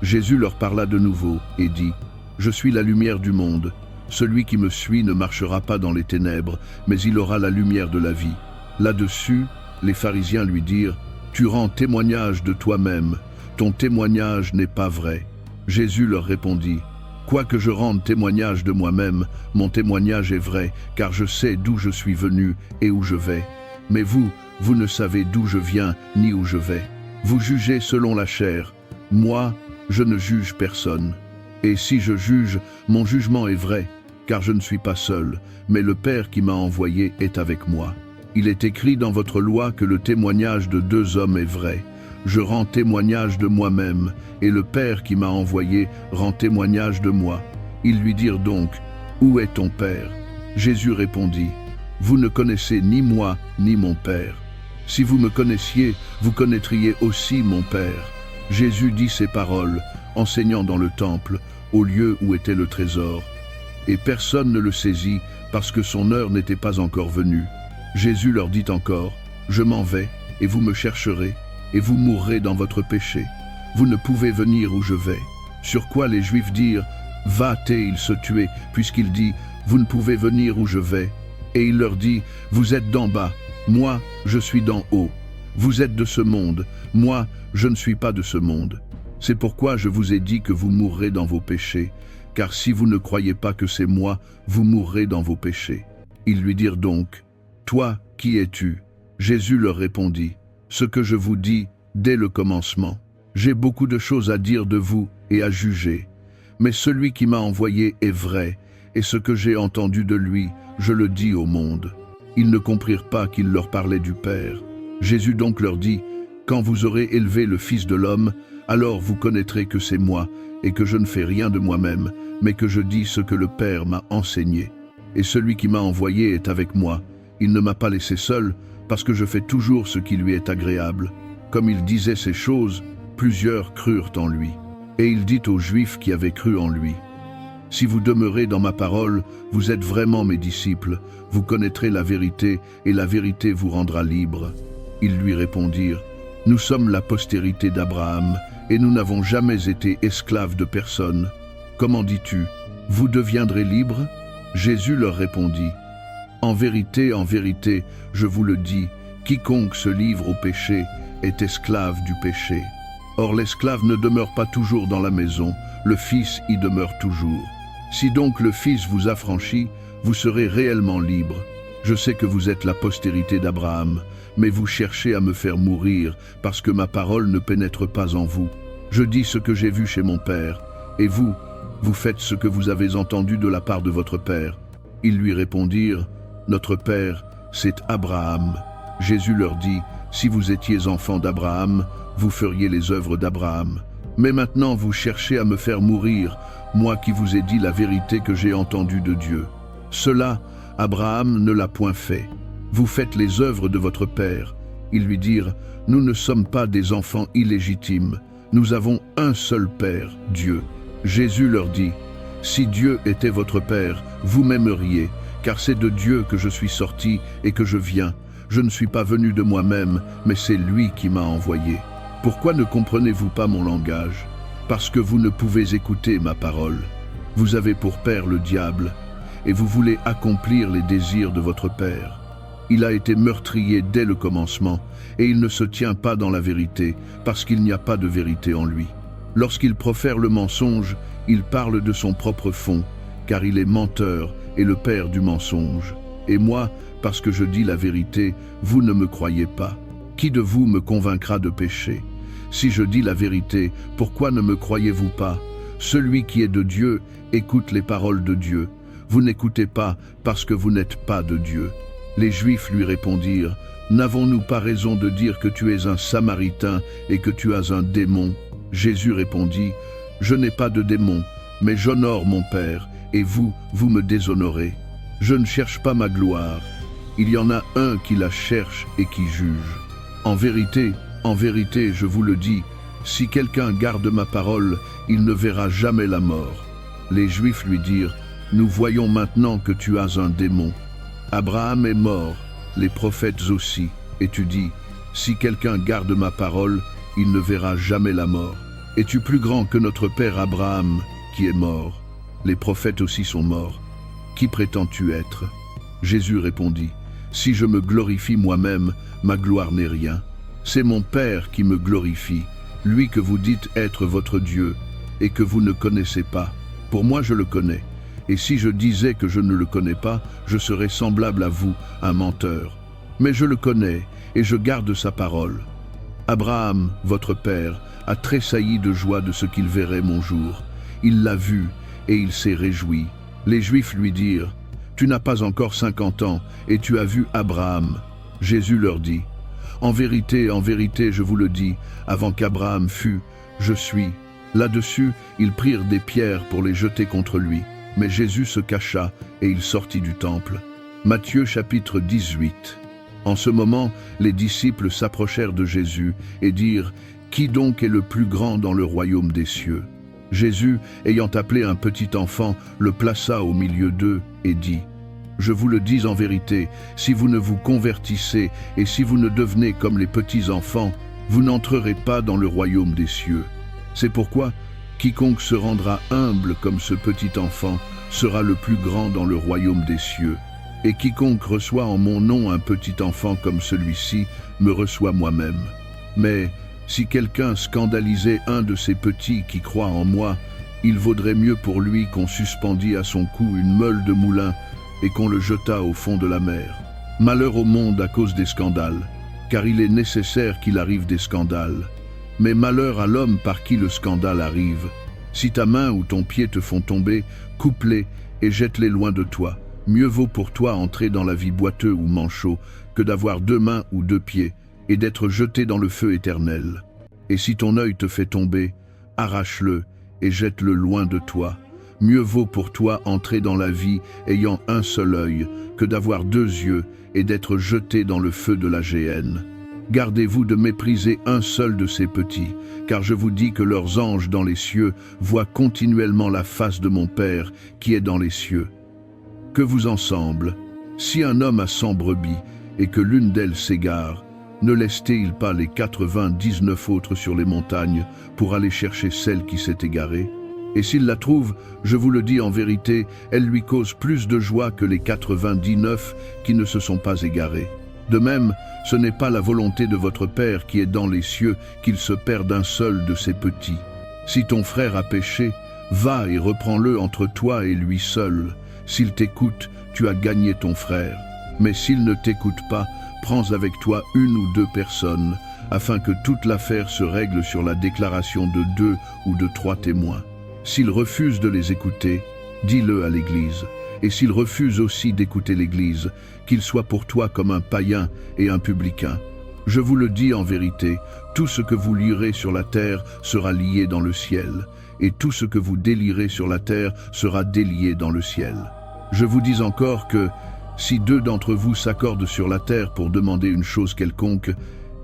Jésus leur parla de nouveau et dit, « Je suis la lumière du monde. Celui qui me suit ne marchera pas dans les ténèbres, mais il aura la lumière de la vie. » Là-dessus, les pharisiens lui dirent, « Tu rends témoignage de toi-même, ton témoignage n'est pas vrai. » Jésus leur répondit, « Quoique je rende témoignage de moi-même, mon témoignage est vrai, car je sais d'où je suis venu et où je vais. Mais vous, vous ne savez d'où je viens ni où je vais. Vous jugez selon la chair. Moi, je ne juge personne. Et si je juge, mon jugement est vrai, car je ne suis pas seul, mais le Père qui m'a envoyé est avec moi. Il est écrit dans votre loi que le témoignage de 2 hommes est vrai. Je rends témoignage de moi-même, et le Père qui m'a envoyé rend témoignage de moi. Ils lui dirent donc, « Où est ton Père ?» Jésus répondit, « Vous ne connaissez ni moi, ni mon Père. Si vous me connaissiez, vous connaîtriez aussi mon Père. » Jésus dit ces paroles, enseignant dans le temple, au lieu où était le trésor. Et personne ne le saisit, parce que son heure n'était pas encore venue. Jésus leur dit encore, « Je m'en vais, et vous me chercherez, et vous mourrez dans votre péché. Vous ne pouvez venir où je vais. » Sur quoi les Juifs dirent, « Va-t-il se tuer, puisqu'il dit, vous ne pouvez venir où je vais. » Et il leur dit, « Vous êtes d'en bas, moi, je suis d'en haut. Vous êtes de ce monde, moi, je ne suis pas de ce monde. C'est pourquoi je vous ai dit que vous mourrez dans vos péchés, car si vous ne croyez pas que c'est moi, vous mourrez dans vos péchés. » Ils lui dirent donc, « Toi, qui es-tu » Jésus leur répondit, « Ce que je vous dis dès le commencement. J'ai beaucoup de choses à dire de vous et à juger, mais celui qui m'a envoyé est vrai, et ce que j'ai entendu de lui, je le dis au monde. » Ils ne comprirent pas qu'il leur parlait du Père. Jésus donc leur dit, « Quand vous aurez élevé le Fils de l'homme, alors vous connaîtrez que c'est moi, et que je ne fais rien de moi-même, mais que je dis ce que le Père m'a enseigné. Et celui qui m'a envoyé est avec moi. Il ne m'a pas laissé seul, parce que je fais toujours ce qui lui est agréable. » Comme il disait ces choses, plusieurs crurent en lui. Et il dit aux Juifs qui avaient cru en lui, « Si vous demeurez dans ma parole, vous êtes vraiment mes disciples, vous connaîtrez la vérité, et la vérité vous rendra libre. » Ils lui répondirent, « Nous sommes la postérité d'Abraham, et nous n'avons jamais été esclaves de personne. Comment dis-tu, vous deviendrez libres ?» Jésus leur répondit, « En vérité, je vous le dis, quiconque se livre au péché est esclave du péché. Or l'esclave ne demeure pas toujours dans la maison, le Fils y demeure toujours. Si donc le Fils vous affranchit, vous serez réellement libre. Je sais que vous êtes la postérité d'Abraham, mais vous cherchez à me faire mourir, parce que ma parole ne pénètre pas en vous. Je dis ce que j'ai vu chez mon Père, et vous, vous faites ce que vous avez entendu de la part de votre Père. » Ils lui répondirent, « Notre Père, c'est Abraham. » Jésus leur dit, « Si vous étiez enfants d'Abraham, vous feriez les œuvres d'Abraham. Mais maintenant vous cherchez à me faire mourir, moi qui vous ai dit la vérité que j'ai entendue de Dieu. Cela, Abraham ne l'a point fait. Vous faites les œuvres de votre Père. » Ils lui dirent, « Nous ne sommes pas des enfants illégitimes. Nous avons un seul Père, Dieu. » Jésus leur dit, « Si Dieu était votre Père, vous m'aimeriez, car c'est de Dieu que je suis sorti et que je viens. Je ne suis pas venu de moi-même, mais c'est lui qui m'a envoyé. Pourquoi ne comprenez-vous pas mon langage? Parce que vous ne pouvez écouter ma parole. Vous avez pour père le diable, et vous voulez accomplir les désirs de votre père. Il a été meurtrier dès le commencement, et il ne se tient pas dans la vérité, parce qu'il n'y a pas de vérité en lui. Lorsqu'il profère le mensonge, il parle de son propre fond, car il est menteur et le père du mensonge. Et moi, parce que je dis la vérité, vous ne me croyez pas. Qui de vous me convaincra de péché? Si je dis la vérité, pourquoi ne me croyez-vous pas? Celui qui est de Dieu écoute les paroles de Dieu. Vous n'écoutez pas parce que vous n'êtes pas de Dieu. » Les Juifs lui répondirent, « N'avons-nous pas raison de dire que tu es un Samaritain et que tu as un démon ?» Jésus répondit, « Je n'ai pas de démon, mais j'honore mon Père, et vous, vous me déshonorez. Je ne cherche pas ma gloire. Il y en a un qui la cherche et qui juge. En vérité, je vous le dis, si quelqu'un garde ma parole, il ne verra jamais la mort. » Les Juifs lui dirent, « Nous voyons maintenant que tu as un démon. Abraham est mort, les prophètes aussi, et tu dis, si quelqu'un garde ma parole, il ne verra jamais la mort. Es-tu plus grand que notre père Abraham, qui est mort? Les prophètes aussi sont morts. Qui prétends-tu être? » Jésus répondit, « Si je me glorifie moi-même, ma gloire n'est rien. C'est mon Père qui me glorifie, lui que vous dites être votre Dieu, et que vous ne connaissez pas. Pour moi, je le connais. Et si je disais que je ne le connais pas, je serais semblable à vous, un menteur. Mais je le connais, et je garde sa parole. Abraham, votre père, a tressailli de joie de ce qu'il verrait mon jour. Il l'a vu, et il s'est réjoui. Les Juifs lui dirent, « Tu n'as pas encore 50 ans, et tu as vu Abraham. » Jésus leur dit, « en vérité, je vous le dis, avant qu'Abraham fût, je suis. » Là-dessus, ils prirent des pierres pour les jeter contre lui. Mais Jésus se cacha, et il sortit du temple. Matthieu chapitre 18. En ce moment, les disciples s'approchèrent de Jésus et dirent, « Qui donc est le plus grand dans le royaume des cieux ?» Jésus, ayant appelé un petit enfant, le plaça au milieu d'eux et dit, « Je vous le dis en vérité, si vous ne vous convertissez et si vous ne devenez comme les petits enfants, vous n'entrerez pas dans le royaume des cieux. C'est pourquoi, quiconque se rendra humble comme ce petit enfant sera le plus grand dans le royaume des cieux. Et quiconque reçoit en mon nom un petit enfant comme celui-ci me reçoit moi-même. Mais si quelqu'un scandalisait un de ces petits qui croient en moi, il vaudrait mieux pour lui qu'on suspendît à son cou une meule de moulin et qu'on le jetât au fond de la mer. Malheur au monde à cause des scandales, car il est nécessaire qu'il arrive des scandales. Mais malheur à l'homme par qui le scandale arrive. Si ta main ou ton pied te font tomber, coupe-les et jette-les loin de toi. Mieux vaut pour toi entrer dans la vie boiteux ou manchot que d'avoir 2 mains ou 2 pieds et d'être jeté dans le feu éternel. Et si ton œil te fait tomber, arrache-le et jette-le loin de toi. Mieux vaut pour toi entrer dans la vie ayant un seul œil que d'avoir 2 yeux et d'être jeté dans le feu de la géhenne. Gardez-vous de mépriser un seul de ces petits, car je vous dis que leurs anges dans les cieux voient continuellement la face de mon Père qui est dans les cieux. Que vous en semble, si un homme a 100 brebis et que l'une d'elles s'égare, ne laisse-t-il pas les 99 autres sur les montagnes pour aller chercher celle qui s'est égarée? Et s'il la trouve, je vous le dis en vérité, elle lui cause plus de joie que les 99 qui ne se sont pas égarés. De même, ce n'est pas la volonté de votre Père qui est dans les cieux qu'il se perde un seul de ses petits. Si ton frère a péché, va et reprends-le entre toi et lui seul. S'il t'écoute, tu as gagné ton frère. Mais s'il ne t'écoute pas, prends avec toi 1 ou 2 personnes, afin que toute l'affaire se règle sur la déclaration de 2 ou de 3 témoins. S'il refuse de les écouter, dis-le à l'Église. Et s'il refuse aussi d'écouter l'Église, qu'il soit pour toi comme un païen et un publicain. Je vous le dis en vérité, tout ce que vous lierez sur la terre sera lié dans le ciel, et tout ce que vous délierez sur la terre sera délié dans le ciel. Je vous dis encore que, si 2 d'entre vous s'accordent sur la terre pour demander une chose quelconque,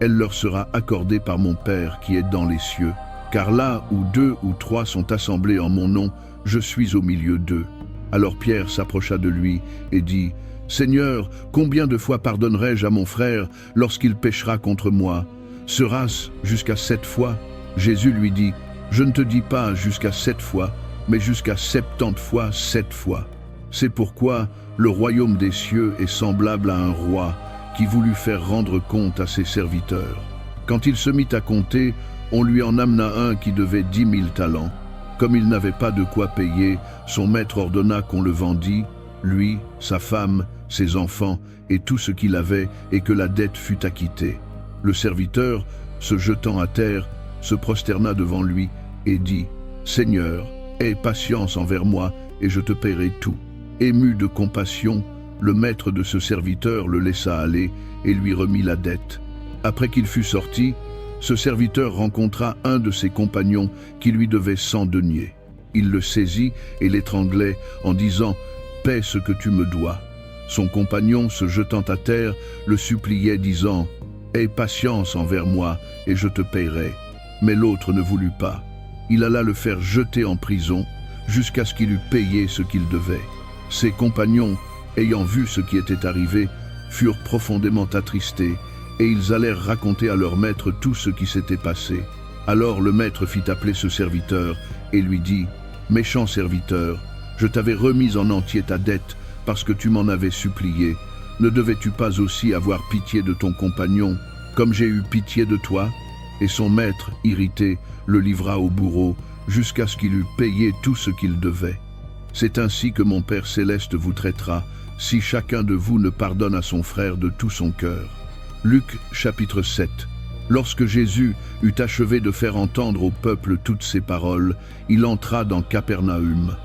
elle leur sera accordée par mon Père qui est dans les cieux. Car là où 2 ou 3 sont assemblés en mon nom, je suis au milieu d'eux. Alors Pierre s'approcha de lui et dit, « Seigneur, combien de fois pardonnerai-je à mon frère lorsqu'il péchera contre moi? Sera-ce jusqu'à 7 fois ?» Jésus lui dit, « Je ne te dis pas jusqu'à 7 fois, mais jusqu'à 70 fois 7 fois. C'est pourquoi le royaume des cieux est semblable à un roi qui voulut faire rendre compte à ses serviteurs. Quand il se mit à compter, on lui en amena un qui devait 10 000 talents. Comme il n'avait pas de quoi payer, son maître ordonna qu'on le vendît, lui, sa femme, ses enfants et tout ce qu'il avait, et que la dette fût acquittée. Le serviteur, se jetant à terre, se prosterna devant lui et dit, « Seigneur, aie patience envers moi, et je te paierai tout. » Ému de compassion, le maître de ce serviteur le laissa aller et lui remit la dette. Après qu'il fut sorti, ce serviteur rencontra un de ses compagnons qui lui devait 100 deniers. Il le saisit et l'étranglait en disant « Paie ce que tu me dois ». Son compagnon, se jetant à terre, le suppliait disant « Aie patience envers moi et je te paierai ». Mais l'autre ne voulut pas. Il alla le faire jeter en prison jusqu'à ce qu'il eût payé ce qu'il devait. Ses compagnons, ayant vu ce qui était arrivé, furent profondément attristés et ils allèrent raconter à leur maître tout ce qui s'était passé. Alors le maître fit appeler ce serviteur et lui dit « Méchant serviteur, je t'avais remis en entier ta dette parce que tu m'en avais supplié. Ne devais-tu pas aussi avoir pitié de ton compagnon, comme j'ai eu pitié de toi ?» Et son maître, irrité, le livra au bourreau jusqu'à ce qu'il eût payé tout ce qu'il devait. C'est ainsi que mon Père céleste vous traitera, si chacun de vous ne pardonne à son frère de tout son cœur. » Luc chapitre 7. Lorsque Jésus eut achevé de faire entendre au peuple toutes ces paroles, il entra dans Capernaum.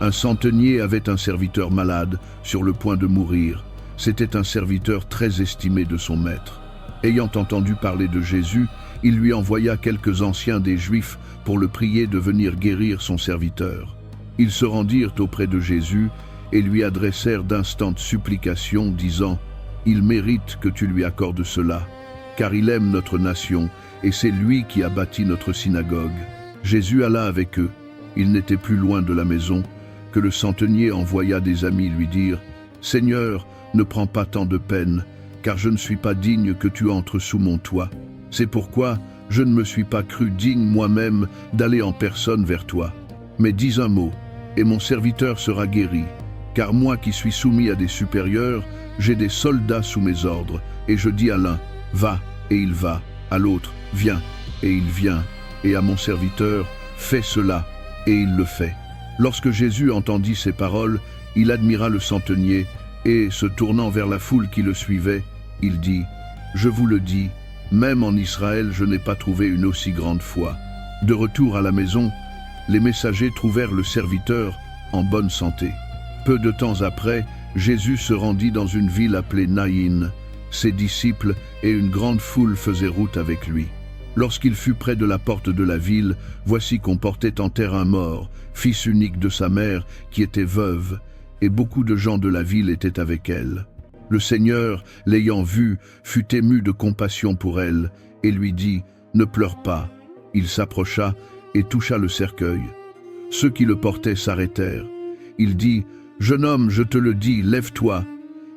Un centenier avait un serviteur malade, sur le point de mourir. C'était un serviteur très estimé de son maître. Ayant entendu parler de Jésus, il lui envoya quelques anciens des Juifs pour le prier de venir guérir son serviteur. Ils se rendirent auprès de Jésus et lui adressèrent d'instantes supplications, disant « Il mérite que tu lui accordes cela, car il aime notre nation, et c'est lui qui a bâti notre synagogue. » Jésus alla avec eux. Il n'était plus loin de la maison, que le centenier envoya des amis lui dire « Seigneur, ne prends pas tant de peine, car je ne suis pas digne que tu entres sous mon toit. C'est pourquoi je ne me suis pas cru digne moi-même d'aller en personne vers toi. Mais dis un mot, et mon serviteur sera guéri, car moi qui suis soumis à des supérieurs, j'ai des soldats sous mes ordres, et je dis à l'un, va, et il va, à l'autre, viens, et il vient, et à mon serviteur, fais cela, et il le fait. » Lorsque Jésus entendit ces paroles, il admira le centenier, et, se tournant vers la foule qui le suivait, il dit, « Je vous le dis, même en Israël, je n'ai pas trouvé une aussi grande foi. » De retour à la maison, les messagers trouvèrent le serviteur en bonne santé. Peu de temps après, Jésus se rendit dans une ville appelée Naïn. Ses disciples et une grande foule faisaient route avec lui. Lorsqu'il fut près de la porte de la ville, voici qu'on portait en terre un mort, fils unique de sa mère, qui était veuve, et beaucoup de gens de la ville étaient avec elle. Le Seigneur, l'ayant vue, fut ému de compassion pour elle, et lui dit, « Ne pleure pas. » Il s'approcha et toucha le cercueil. Ceux qui le portaient s'arrêtèrent. Il dit, « Jeune homme, je te le dis, lève-toi. »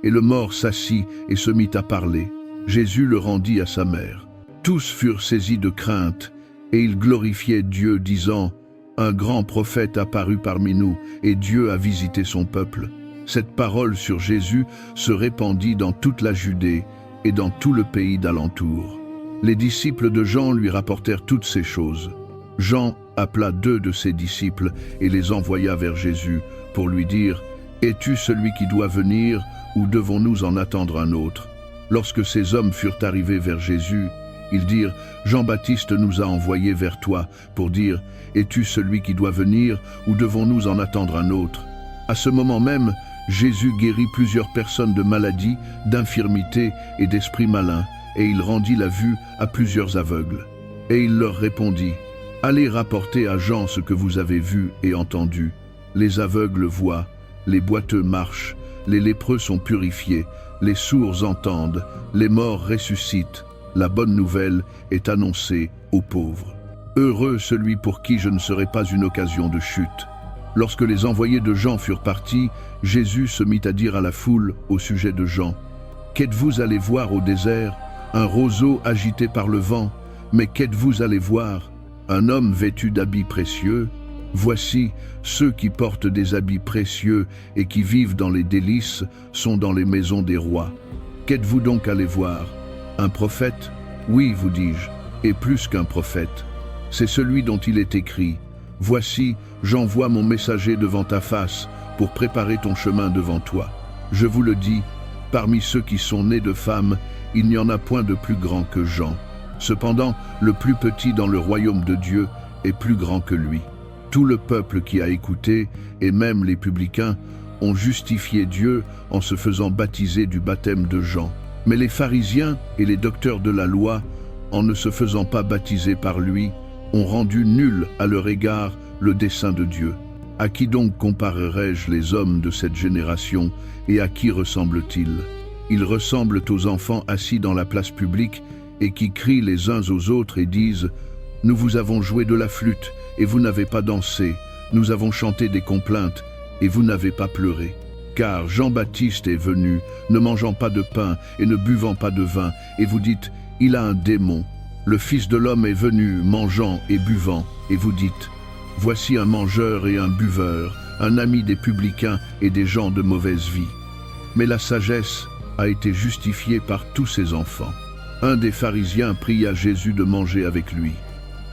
Et le mort s'assit et se mit à parler. Jésus le rendit à sa mère. Tous furent saisis de crainte, et ils glorifiaient Dieu, disant, « Un grand prophète apparut parmi nous, et Dieu a visité son peuple. » Cette parole sur Jésus se répandit dans toute la Judée et dans tout le pays d'alentour. Les disciples de Jean lui rapportèrent toutes ces choses. Jean appela 2 de ses disciples et les envoya vers Jésus pour lui dire, « Es-tu celui qui doit venir, ou devons-nous en attendre un autre ?» Lorsque ces hommes furent arrivés vers Jésus, ils dirent, « Jean-Baptiste nous a envoyés vers toi pour dire, « Es-tu celui qui doit venir, ou devons-nous en attendre un autre ?» À ce moment même, Jésus guérit plusieurs personnes de maladies, d'infirmités et d'esprits malins, et il rendit la vue à plusieurs aveugles. Et il leur répondit, « Allez rapporter à Jean ce que vous avez vu et entendu. Les aveugles voient, les boiteux marchent, les lépreux sont purifiés, les sourds entendent, les morts ressuscitent. La bonne nouvelle est annoncée aux pauvres. Heureux celui pour qui je ne serai pas une occasion de chute. » Lorsque les envoyés de Jean furent partis, Jésus se mit à dire à la foule au sujet de Jean, « Qu'êtes-vous allé voir au désert? Un roseau agité par le vent. Mais qu'êtes-vous allé voir? Un homme vêtu d'habits précieux? Voici, ceux qui portent des habits précieux et qui vivent dans les délices sont dans les maisons des rois. Qu'êtes-vous donc allé voir? Un prophète? Oui, vous dis-je, et plus qu'un prophète. C'est celui dont il est écrit, « Voici, j'envoie mon messager devant ta face pour préparer ton chemin devant toi. » Je vous le dis, parmi ceux qui sont nés de femmes, il n'y en a point de plus grand que Jean. Cependant, le plus petit dans le royaume de Dieu est plus grand que lui. Tout le peuple qui a écouté, et même les publicains, ont justifié Dieu en se faisant baptiser du baptême de Jean. Mais les pharisiens et les docteurs de la loi, en ne se faisant pas baptiser par lui, ont rendu nul à leur égard le dessein de Dieu. À qui donc comparerai-je les hommes de cette génération, et à qui ressemblent-ils? Ils ressemblent aux enfants assis dans la place publique et qui crient les uns aux autres et disent « Nous vous avons joué de la flûte et vous n'avez pas dansé, nous avons chanté des complaintes et vous n'avez pas pleuré. Car Jean-Baptiste est venu, ne mangeant pas de pain et ne buvant pas de vin, et vous dites « Il a un démon. Le Fils de l'homme est venu, mangeant et buvant, et vous dites « Voici un mangeur et un buveur, un ami des publicains et des gens de mauvaise vie. » Mais la sagesse a été justifiée par tous ses enfants. Un des pharisiens pria Jésus de manger avec lui.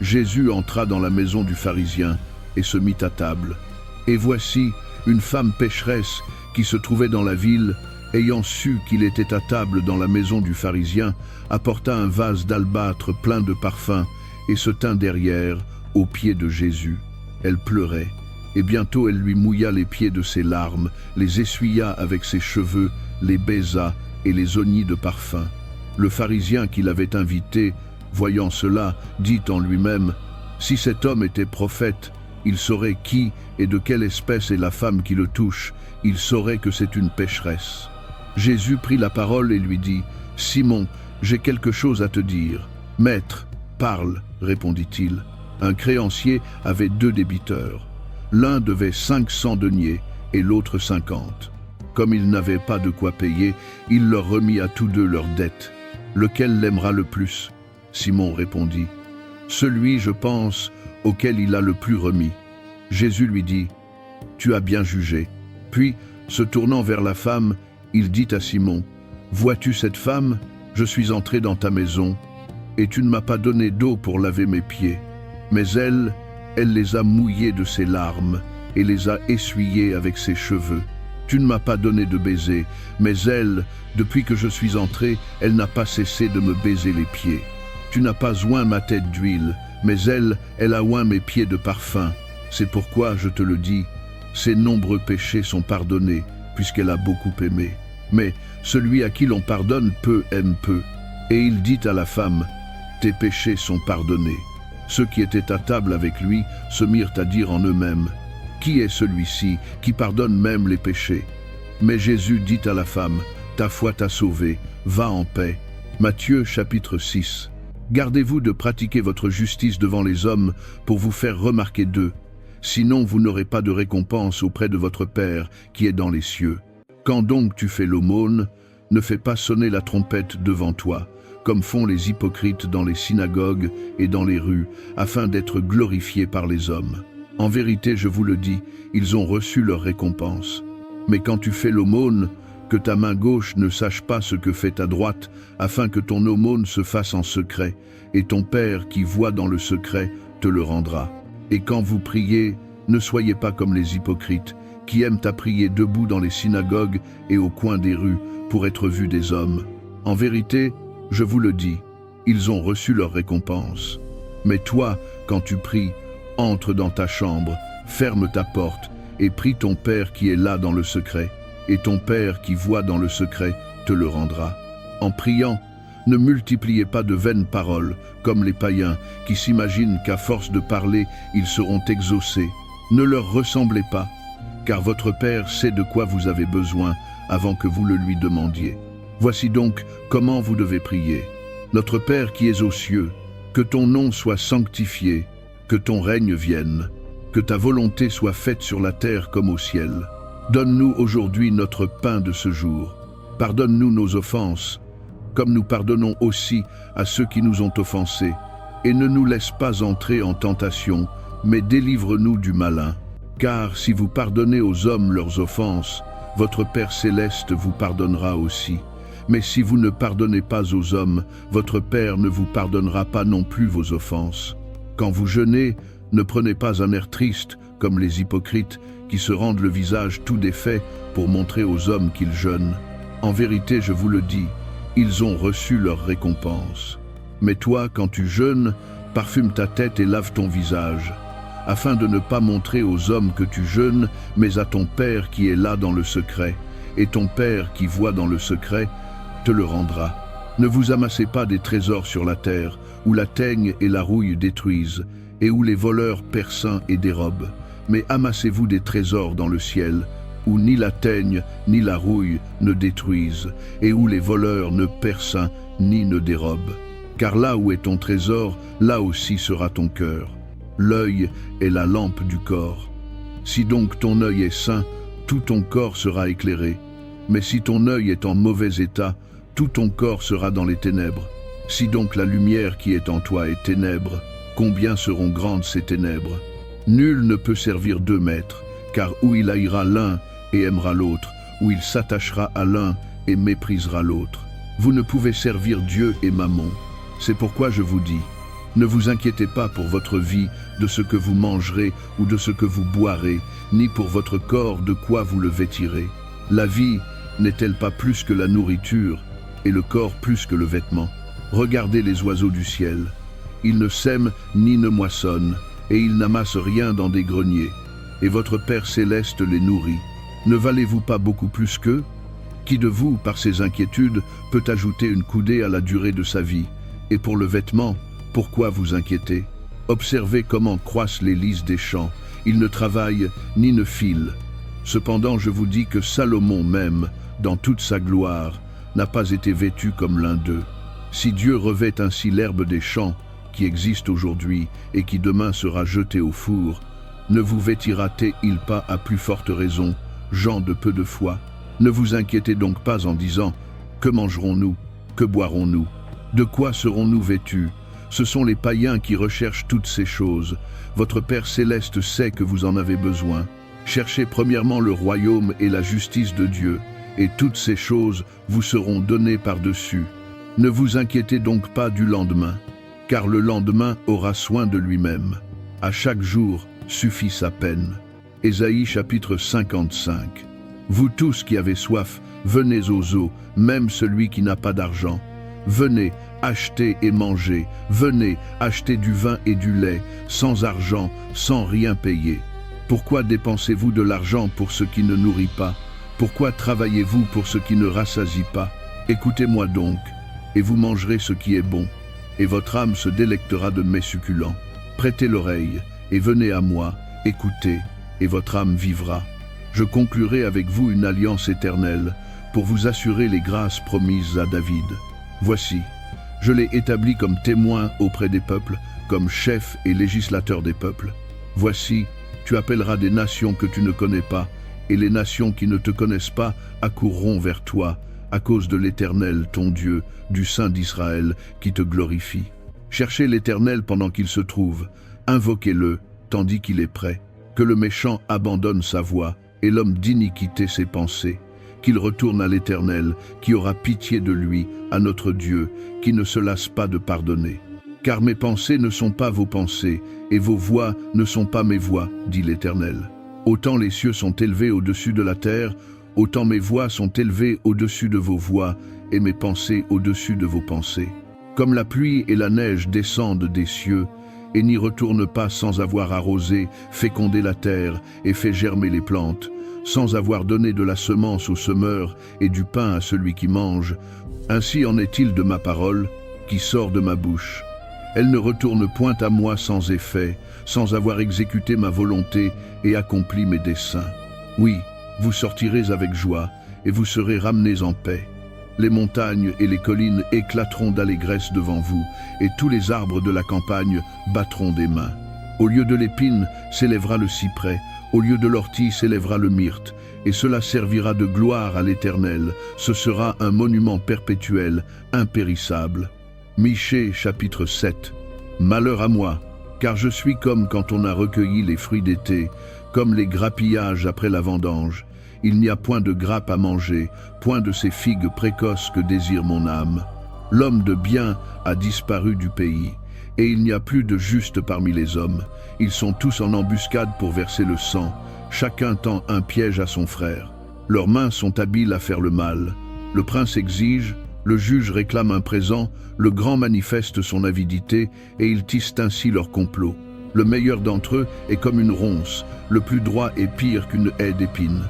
Jésus entra dans la maison du pharisien et se mit à table. Et voici, une femme pécheresse qui se trouvait dans la ville, ayant su qu'il était à table dans la maison du pharisien, apporta un vase d'albâtre plein de parfums et se tint derrière, aux pieds de Jésus. Elle pleurait, et bientôt elle lui mouilla les pieds de ses larmes, les essuya avec ses cheveux, les baisa et les oignit de parfum. Le pharisien qui l'avait invité, voyant cela, dit en lui-même, « Si cet homme était prophète, il saurait qui et de quelle espèce est la femme qui le touche, il saurait que c'est une pécheresse. » Jésus prit la parole et lui dit, « Simon, j'ai quelque chose à te dire. »« Maître, parle, répondit-il. Un créancier avait 2 débiteurs. L'un devait 500 deniers et l'autre 50. Comme ils n'avaient pas de quoi payer, il leur remit à tous 2 leurs dettes. Lequel l'aimera le plus? Simon répondit, « Celui, je pense, auquel il a le plus remis. » Jésus lui dit, « Tu as bien jugé. » Puis, se tournant vers la femme, il dit à Simon, « Vois-tu cette femme? Je suis entré dans ta maison, et tu ne m'as pas donné d'eau pour laver mes pieds. Mais elle les a mouillés de ses larmes, et les a essuyés avec ses cheveux. Tu ne m'as pas donné de baiser, mais elle, depuis que je suis entré, elle n'a pas cessé de me baiser les pieds. Tu n'as pas oint ma tête d'huile, mais elle a oint mes pieds de parfum. C'est pourquoi, je te le dis, ses nombreux péchés sont pardonnés, puisqu'elle a beaucoup aimé. Mais celui à qui l'on pardonne peu aime peu. » Et il dit à la femme, « Tes péchés sont pardonnés. » Ceux qui étaient à table avec lui se mirent à dire en eux-mêmes, « Qui est celui-ci qui pardonne même les péchés ?» Mais Jésus dit à la femme, « Ta foi t'a sauvée, va en paix. » Matthieu chapitre 6. Gardez-vous de pratiquer votre justice devant les hommes pour vous faire remarquer d'eux. Sinon vous n'aurez pas de récompense auprès de votre Père qui est dans les cieux. Quand donc tu fais l'aumône, ne fais pas sonner la trompette devant toi, comme font les hypocrites dans les synagogues et dans les rues, afin d'être glorifiés par les hommes. En vérité, je vous le dis, ils ont reçu leur récompense. Mais quand tu fais l'aumône, que ta main gauche ne sache pas ce que fait ta droite, afin que ton aumône se fasse en secret, et ton Père qui voit dans le secret te le rendra. Et quand vous priez, ne soyez pas comme les hypocrites, qui aiment à prier debout dans les synagogues et au coin des rues, pour être vus des hommes. En vérité, je vous le dis, ils ont reçu leur récompense. Mais toi, quand tu pries, entre dans ta chambre, ferme ta porte, et prie ton Père qui est là dans le secret, et ton Père qui voit dans le secret te le rendra. En priant, ne multipliez pas de vaines paroles, comme les païens, qui s'imaginent qu'à force de parler, ils seront exaucés. Ne leur ressemblez pas, car votre Père sait de quoi vous avez besoin avant que vous le lui demandiez. Voici donc comment vous devez prier. Notre Père qui es aux cieux, que ton nom soit sanctifié, que ton règne vienne, que ta volonté soit faite sur la terre comme au ciel. Donne-nous aujourd'hui notre pain de ce jour. Pardonne-nous nos offenses, comme nous pardonnons aussi à ceux qui nous ont offensés. Et ne nous laisse pas entrer en tentation, mais délivre-nous du malin. Car si vous pardonnez aux hommes leurs offenses, votre Père céleste vous pardonnera aussi. Mais si vous ne pardonnez pas aux hommes, votre Père ne vous pardonnera pas non plus vos offenses. Quand vous jeûnez, ne prenez pas un air triste, comme les hypocrites, qui se rendent le visage tout défait pour montrer aux hommes qu'ils jeûnent. En vérité, je vous le dis, ils ont reçu leur récompense. Mais toi, quand tu jeûnes, parfume ta tête et lave ton visage, afin de ne pas montrer aux hommes que tu jeûnes, mais à ton Père qui est là dans le secret, et ton Père qui voit dans le secret te le rendra. Ne vous amassez pas des trésors sur la terre, où la teigne et la rouille détruisent, et où les voleurs perçent et dérobent, mais amassez-vous des trésors dans le ciel, où ni la teigne ni la rouille ne détruisent, et où les voleurs ne perçent ni ne dérobent. Car là où est ton trésor, là aussi sera ton cœur. L'œil est la lampe du corps. Si donc ton œil est sain, tout ton corps sera éclairé. Mais si ton œil est en mauvais état, tout ton corps sera dans les ténèbres. Si donc la lumière qui est en toi est ténèbres, combien seront grandes ces ténèbres? Nul ne peut servir 2 maîtres, car ou il haïra l'un et aimera l'autre, ou il s'attachera à l'un et méprisera l'autre. Vous ne pouvez servir Dieu et Mammon. C'est pourquoi je vous dis, Ne vous inquiétez pas pour votre vie, de ce que vous mangerez ou de ce que vous boirez, ni pour votre corps de quoi vous le vêtirez. La vie n'est-elle pas plus que la nourriture, et le corps plus que le vêtement? Regardez les oiseaux du ciel. Ils ne sèment ni ne moissonnent, et ils n'amassent rien dans des greniers. Et votre Père céleste les nourrit. Ne valez-vous pas beaucoup plus qu'eux? Qui de vous, par ses inquiétudes, peut ajouter une coudée à la durée de sa vie? Et pour le vêtement, pourquoi vous inquiétez? Observez comment croissent les lys des champs. Ils ne travaillent ni ne filent. Cependant, je vous dis que Salomon même, dans toute sa gloire, n'a pas été vêtu comme l'un d'eux. Si Dieu revêt ainsi l'herbe des champs, qui existe aujourd'hui et qui demain sera jetée au four, ne vous vêtira-t-il pas à plus forte raison, gens de peu de foi? Ne vous inquiétez donc pas en disant « Que mangerons-nous? Que boirons-nous? De quoi serons-nous vêtus ?» Ce sont les païens qui recherchent toutes ces choses. Votre Père céleste sait que vous en avez besoin. Cherchez premièrement le royaume et la justice de Dieu, et toutes ces choses vous seront données par-dessus. Ne vous inquiétez donc pas du lendemain, car le lendemain aura soin de lui-même. À chaque jour suffit sa peine. Ésaïe chapitre 55. Vous tous qui avez soif, venez aux eaux, même celui qui n'a pas d'argent. Venez, achetez et mangez. Venez, achetez du vin et du lait, sans argent, sans rien payer. Pourquoi dépensez-vous de l'argent pour ce qui ne nourrit pas? Pourquoi travaillez-vous pour ce qui ne rassasie pas? Écoutez-moi donc, et vous mangerez ce qui est bon, et votre âme se délectera de mets succulents. Prêtez l'oreille, et venez à moi, écoutez, et votre âme vivra. Je conclurai avec vous une alliance éternelle, pour vous assurer les grâces promises à David. Voici, je l'ai établi comme témoin auprès des peuples, comme chef et législateur des peuples. Voici, tu appelleras des nations que tu ne connais pas, et les nations qui ne te connaissent pas accourront vers toi, à cause de l'Éternel, ton Dieu, du Saint d'Israël, qui te glorifie. Cherchez l'Éternel pendant qu'il se trouve, invoquez-le, tandis qu'il est prêt. Que le méchant abandonne sa voie, et l'homme d'iniquité ses pensées. Qu'il retourne à l'Éternel, qui aura pitié de lui, à notre Dieu, qui ne se lasse pas de pardonner. Car mes pensées ne sont pas vos pensées, et vos voix ne sont pas mes voix, dit l'Éternel. Autant les cieux sont élevés au-dessus de la terre, autant mes voix sont élevées au-dessus de vos voix, et mes pensées au-dessus de vos pensées. Comme la pluie et la neige descendent des cieux, et n'y retournent pas sans avoir arrosé, fécondé la terre, et fait germer les plantes, sans avoir donné de la semence au semeur et du pain à celui qui mange, ainsi en est-il de ma parole, qui sort de ma bouche. Elle ne retourne point à moi sans effet, sans avoir exécuté ma volonté et accompli mes desseins. Oui, vous sortirez avec joie, et vous serez ramenés en paix. Les montagnes et les collines éclateront d'allégresse devant vous, et tous les arbres de la campagne battront des mains. Au lieu de l'épine s'élèvera le cyprès, au lieu de l'ortie s'élèvera le myrte, et cela servira de gloire à l'Éternel. Ce sera un monument perpétuel, impérissable. Michée chapitre 7. Malheur à moi, car je suis comme quand on a recueilli les fruits d'été, comme les grappillages après la vendange. Il n'y a point de grappe à manger, point de ces figues précoces que désire mon âme. L'homme de bien a disparu du pays, et il n'y a plus de juste parmi les hommes. Ils sont tous en embuscade pour verser le sang, chacun tend un piège à son frère. Leurs mains sont habiles à faire le mal. Le prince exige, le juge réclame un présent, le grand manifeste son avidité, et ils tissent ainsi leur complot. Le meilleur d'entre eux est comme une ronce, le plus droit est pire qu'une haie d'épines.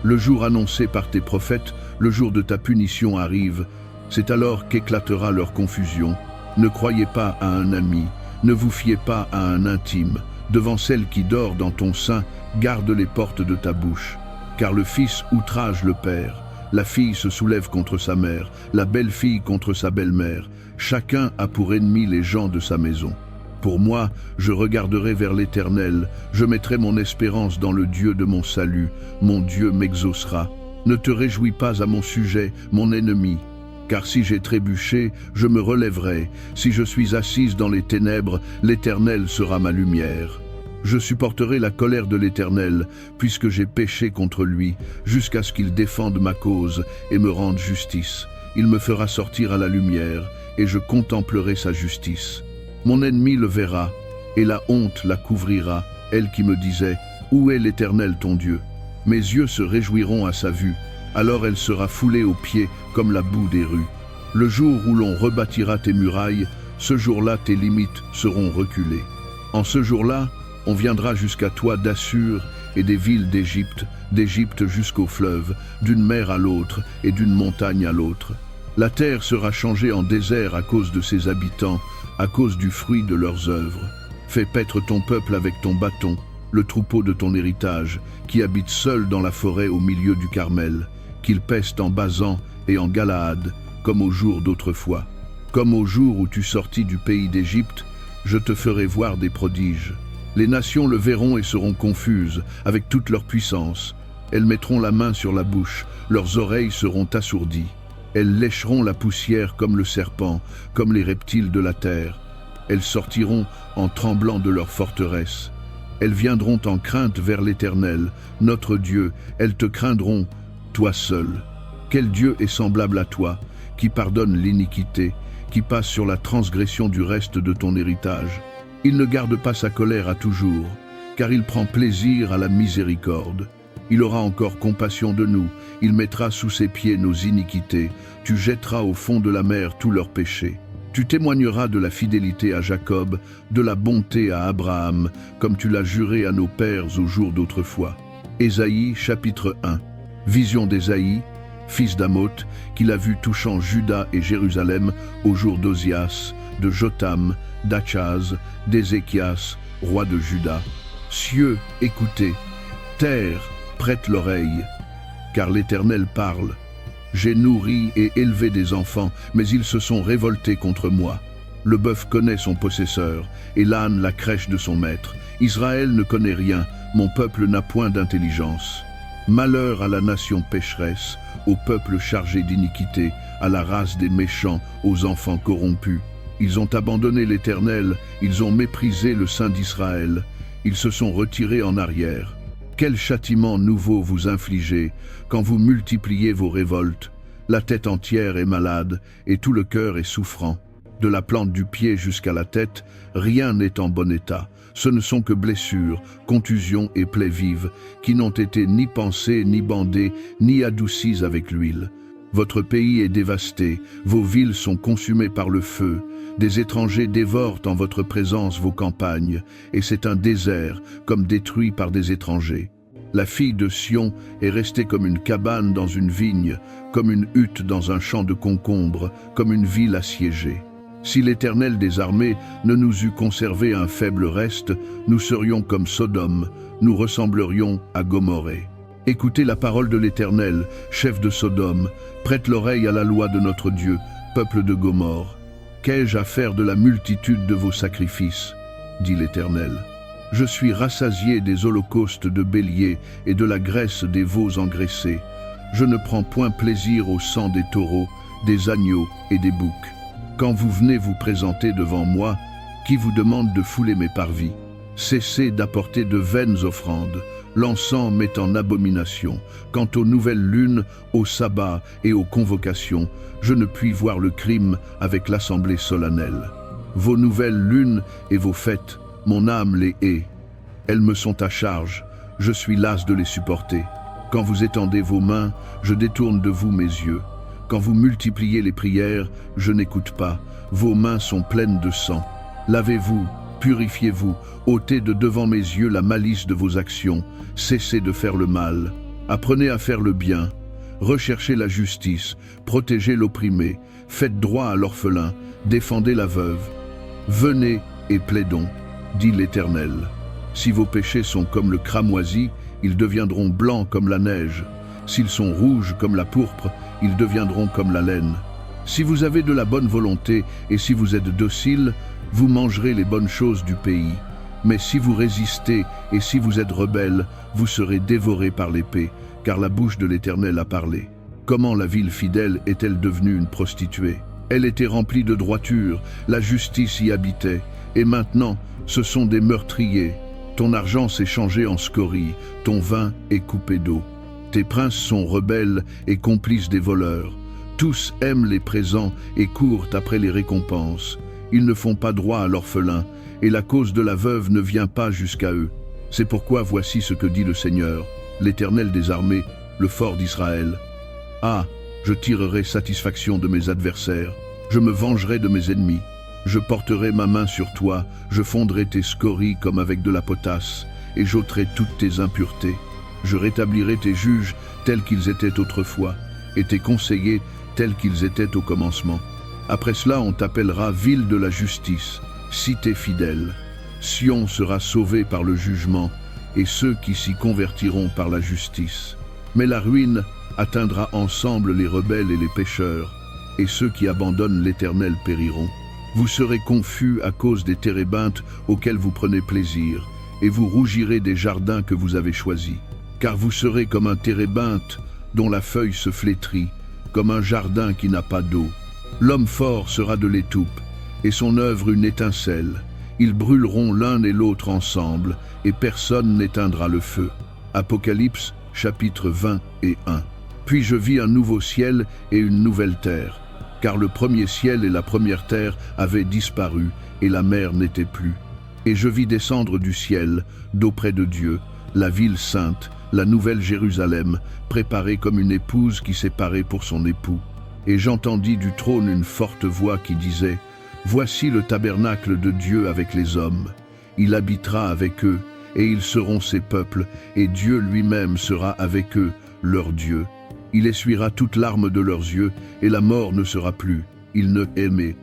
Le jour annoncé par tes prophètes, le jour de ta punition arrive. C'est alors qu'éclatera leur confusion. Ne croyez pas à un ami, ne vous fiez pas à un intime. Devant celle qui dort dans ton sein, garde les portes de ta bouche. Car le fils outrage le père, la fille se soulève contre sa mère, la belle-fille contre sa belle-mère. Chacun a pour ennemi les gens de sa maison. Pour moi, je regarderai vers l'Éternel, je mettrai mon espérance dans le Dieu de mon salut, mon Dieu m'exaucera. Ne te réjouis pas à mon sujet, mon ennemi, car si j'ai trébuché, je me relèverai. Si je suis assise dans les ténèbres, l'Éternel sera ma lumière. Je supporterai la colère de l'Éternel, puisque j'ai péché contre lui, jusqu'à ce qu'il défende ma cause et me rende justice. Il me fera sortir à la lumière, et je contemplerai sa justice. Mon ennemi le verra, et la honte la couvrira, elle qui me disait, où est l'Éternel ton Dieu? Mes yeux se réjouiront à sa vue, alors elle sera foulée aux pieds comme la boue des rues. Le jour où l'on rebâtira tes murailles, ce jour-là tes limites seront reculées. En ce jour-là, on viendra jusqu'à toi d'Assur et des villes d'Égypte jusqu'au fleuve, d'une mer à l'autre et d'une montagne à l'autre. La terre sera changée en désert à cause de ses habitants, à cause du fruit de leurs œuvres. Fais paître ton peuple avec ton bâton, le troupeau de ton héritage, qui habite seul dans la forêt au milieu du Carmel, qu'il peste en Basan et en Galaad, comme au jour d'autrefois. Comme au jour où tu sortis du pays d'Égypte, je te ferai voir des prodiges. Les nations le verront et seront confuses, avec toute leur puissance. Elles mettront la main sur la bouche, leurs oreilles seront assourdies. Elles lécheront la poussière comme le serpent, comme les reptiles de la terre. Elles sortiront en tremblant de leur forteresse. Elles viendront en crainte vers l'Éternel, notre Dieu, elles te craindront, toi seul. Quel Dieu est semblable à toi, qui pardonne l'iniquité, qui passe sur la transgression du reste de ton héritage? Il ne garde pas sa colère à toujours, car il prend plaisir à la miséricorde. Il aura encore compassion de nous, il mettra sous ses pieds nos iniquités, tu jetteras au fond de la mer tous leurs péchés. Tu témoigneras de la fidélité à Jacob, de la bonté à Abraham, comme tu l'as juré à nos pères au jour d'autrefois. Ésaïe, chapitre 1. Vision d'Ésaïe, fils d'Amoth, qu'il a vu touchant Juda et Jérusalem au jour d'Osias, de Jotham, d'Achaz, d'Ézéchias, roi de Juda. Cieux, écoutez, terre, prête l'oreille, car l'Éternel parle. J'ai nourri et élevé des enfants, mais ils se sont révoltés contre moi. Le bœuf connaît son possesseur, et l'âne la crèche de son maître. Israël ne connaît rien, mon peuple n'a point d'intelligence. Malheur à la nation pécheresse, au peuple chargé d'iniquité, à la race des méchants, aux enfants corrompus. Ils ont abandonné l'Éternel, ils ont méprisé le Saint d'Israël, ils se sont retirés en arrière. Quel châtiment nouveau vous infligez quand vous multipliez vos révoltes? La tête entière est malade et tout le cœur est souffrant. De la plante du pied jusqu'à la tête, rien n'est en bon état. Ce ne sont que blessures, contusions et plaies vives, qui n'ont été ni pansées, ni bandées, ni adoucies avec l'huile. Votre pays est dévasté, vos villes sont consumées par le feu, des étrangers dévorent en votre présence vos campagnes, et c'est un désert, comme détruit par des étrangers. La fille de Sion est restée comme une cabane dans une vigne, comme une hutte dans un champ de concombres, comme une ville assiégée. Si l'Éternel des armées ne nous eût conservé un faible reste, nous serions comme Sodome, nous ressemblerions à Gomorrhée. Écoutez la parole de l'Éternel, chef de Sodome, prête l'oreille à la loi de notre Dieu, peuple de Gomorrhe. Qu'ai-je à faire de la multitude de vos sacrifices? Dit l'Éternel. Je suis rassasié des holocaustes de béliers et de la graisse des veaux engraissés. Je ne prends point plaisir au sang des taureaux, des agneaux et des boucs. Quand vous venez vous présenter devant moi, qui vous demande de fouler mes parvis? Cessez d'apporter de vaines offrandes. L'encens m'est en abomination. Quant aux nouvelles lunes, aux sabbats et aux convocations, je ne puis voir le crime avec l'assemblée solennelle. Vos nouvelles lunes et vos fêtes, mon âme les hait. Elles me sont à charge, je suis las de les supporter. Quand vous étendez vos mains, je détourne de vous mes yeux. Quand vous multipliez les prières, je n'écoute pas. Vos mains sont pleines de sang. Lavez-vous, purifiez-vous, ôtez de devant mes yeux la malice de vos actions. Cessez de faire le mal. Apprenez à faire le bien. Recherchez la justice, protégez l'opprimé, faites droit à l'orphelin, défendez la veuve. Venez et plaidons, dit l'Éternel. Si vos péchés sont comme le cramoisi, ils deviendront blancs comme la neige. S'ils sont rouges comme la pourpre, ils deviendront comme la laine. Si vous avez de la bonne volonté et si vous êtes docile, vous mangerez les bonnes choses du pays. Mais si vous résistez et si vous êtes rebelles, vous serez dévorés par l'épée, car la bouche de l'Éternel a parlé. Comment la ville fidèle est-elle devenue une prostituée? Elle était remplie de droiture, la justice y habitait, et maintenant, ce sont des meurtriers. Ton argent s'est changé en scorie, ton vin est coupé d'eau. Tes princes sont rebelles et complices des voleurs. Tous aiment les présents et courent après les récompenses. Ils ne font pas droit à l'orphelin, et la cause de la veuve ne vient pas jusqu'à eux. C'est pourquoi voici ce que dit le Seigneur, l'Éternel des armées, le fort d'Israël. Ah, je tirerai satisfaction de mes adversaires, je me vengerai de mes ennemis. Je porterai ma main sur toi, je fondrai tes scories comme avec de la potasse, et j'ôterai toutes tes impuretés. Je rétablirai tes juges tels qu'ils étaient autrefois, et tes conseillers tels qu'ils étaient au commencement. Après cela, on t'appellera ville de la justice, cité fidèle. Sion sera sauvé par le jugement, et ceux qui s'y convertiront par la justice. Mais la ruine atteindra ensemble les rebelles et les pécheurs, et ceux qui abandonnent l'Éternel périront. Vous serez confus à cause des térébintes auxquels vous prenez plaisir, et vous rougirez des jardins que vous avez choisis. Car vous serez comme un térébinthe dont la feuille se flétrit, comme un jardin qui n'a pas d'eau. L'homme fort sera de l'étoupe, et son œuvre une étincelle. Ils brûleront l'un et l'autre ensemble, et personne n'éteindra le feu. Apocalypse, chapitre 20 et 1. Puis je vis un nouveau ciel et une nouvelle terre, car le premier ciel et la première terre avaient disparu, et la mer n'était plus. Et je vis descendre du ciel, d'auprès de Dieu, la ville sainte, la nouvelle Jérusalem, préparée comme une épouse qui s'est parée pour son époux. Et j'entendis du trône une forte voix qui disait « Voici le tabernacle de Dieu avec les hommes. Il habitera avec eux, et ils seront ses peuples, et Dieu lui-même sera avec eux, leur Dieu. Il essuiera toute larme de leurs yeux, et la mort ne sera plus. Ils ne aimaient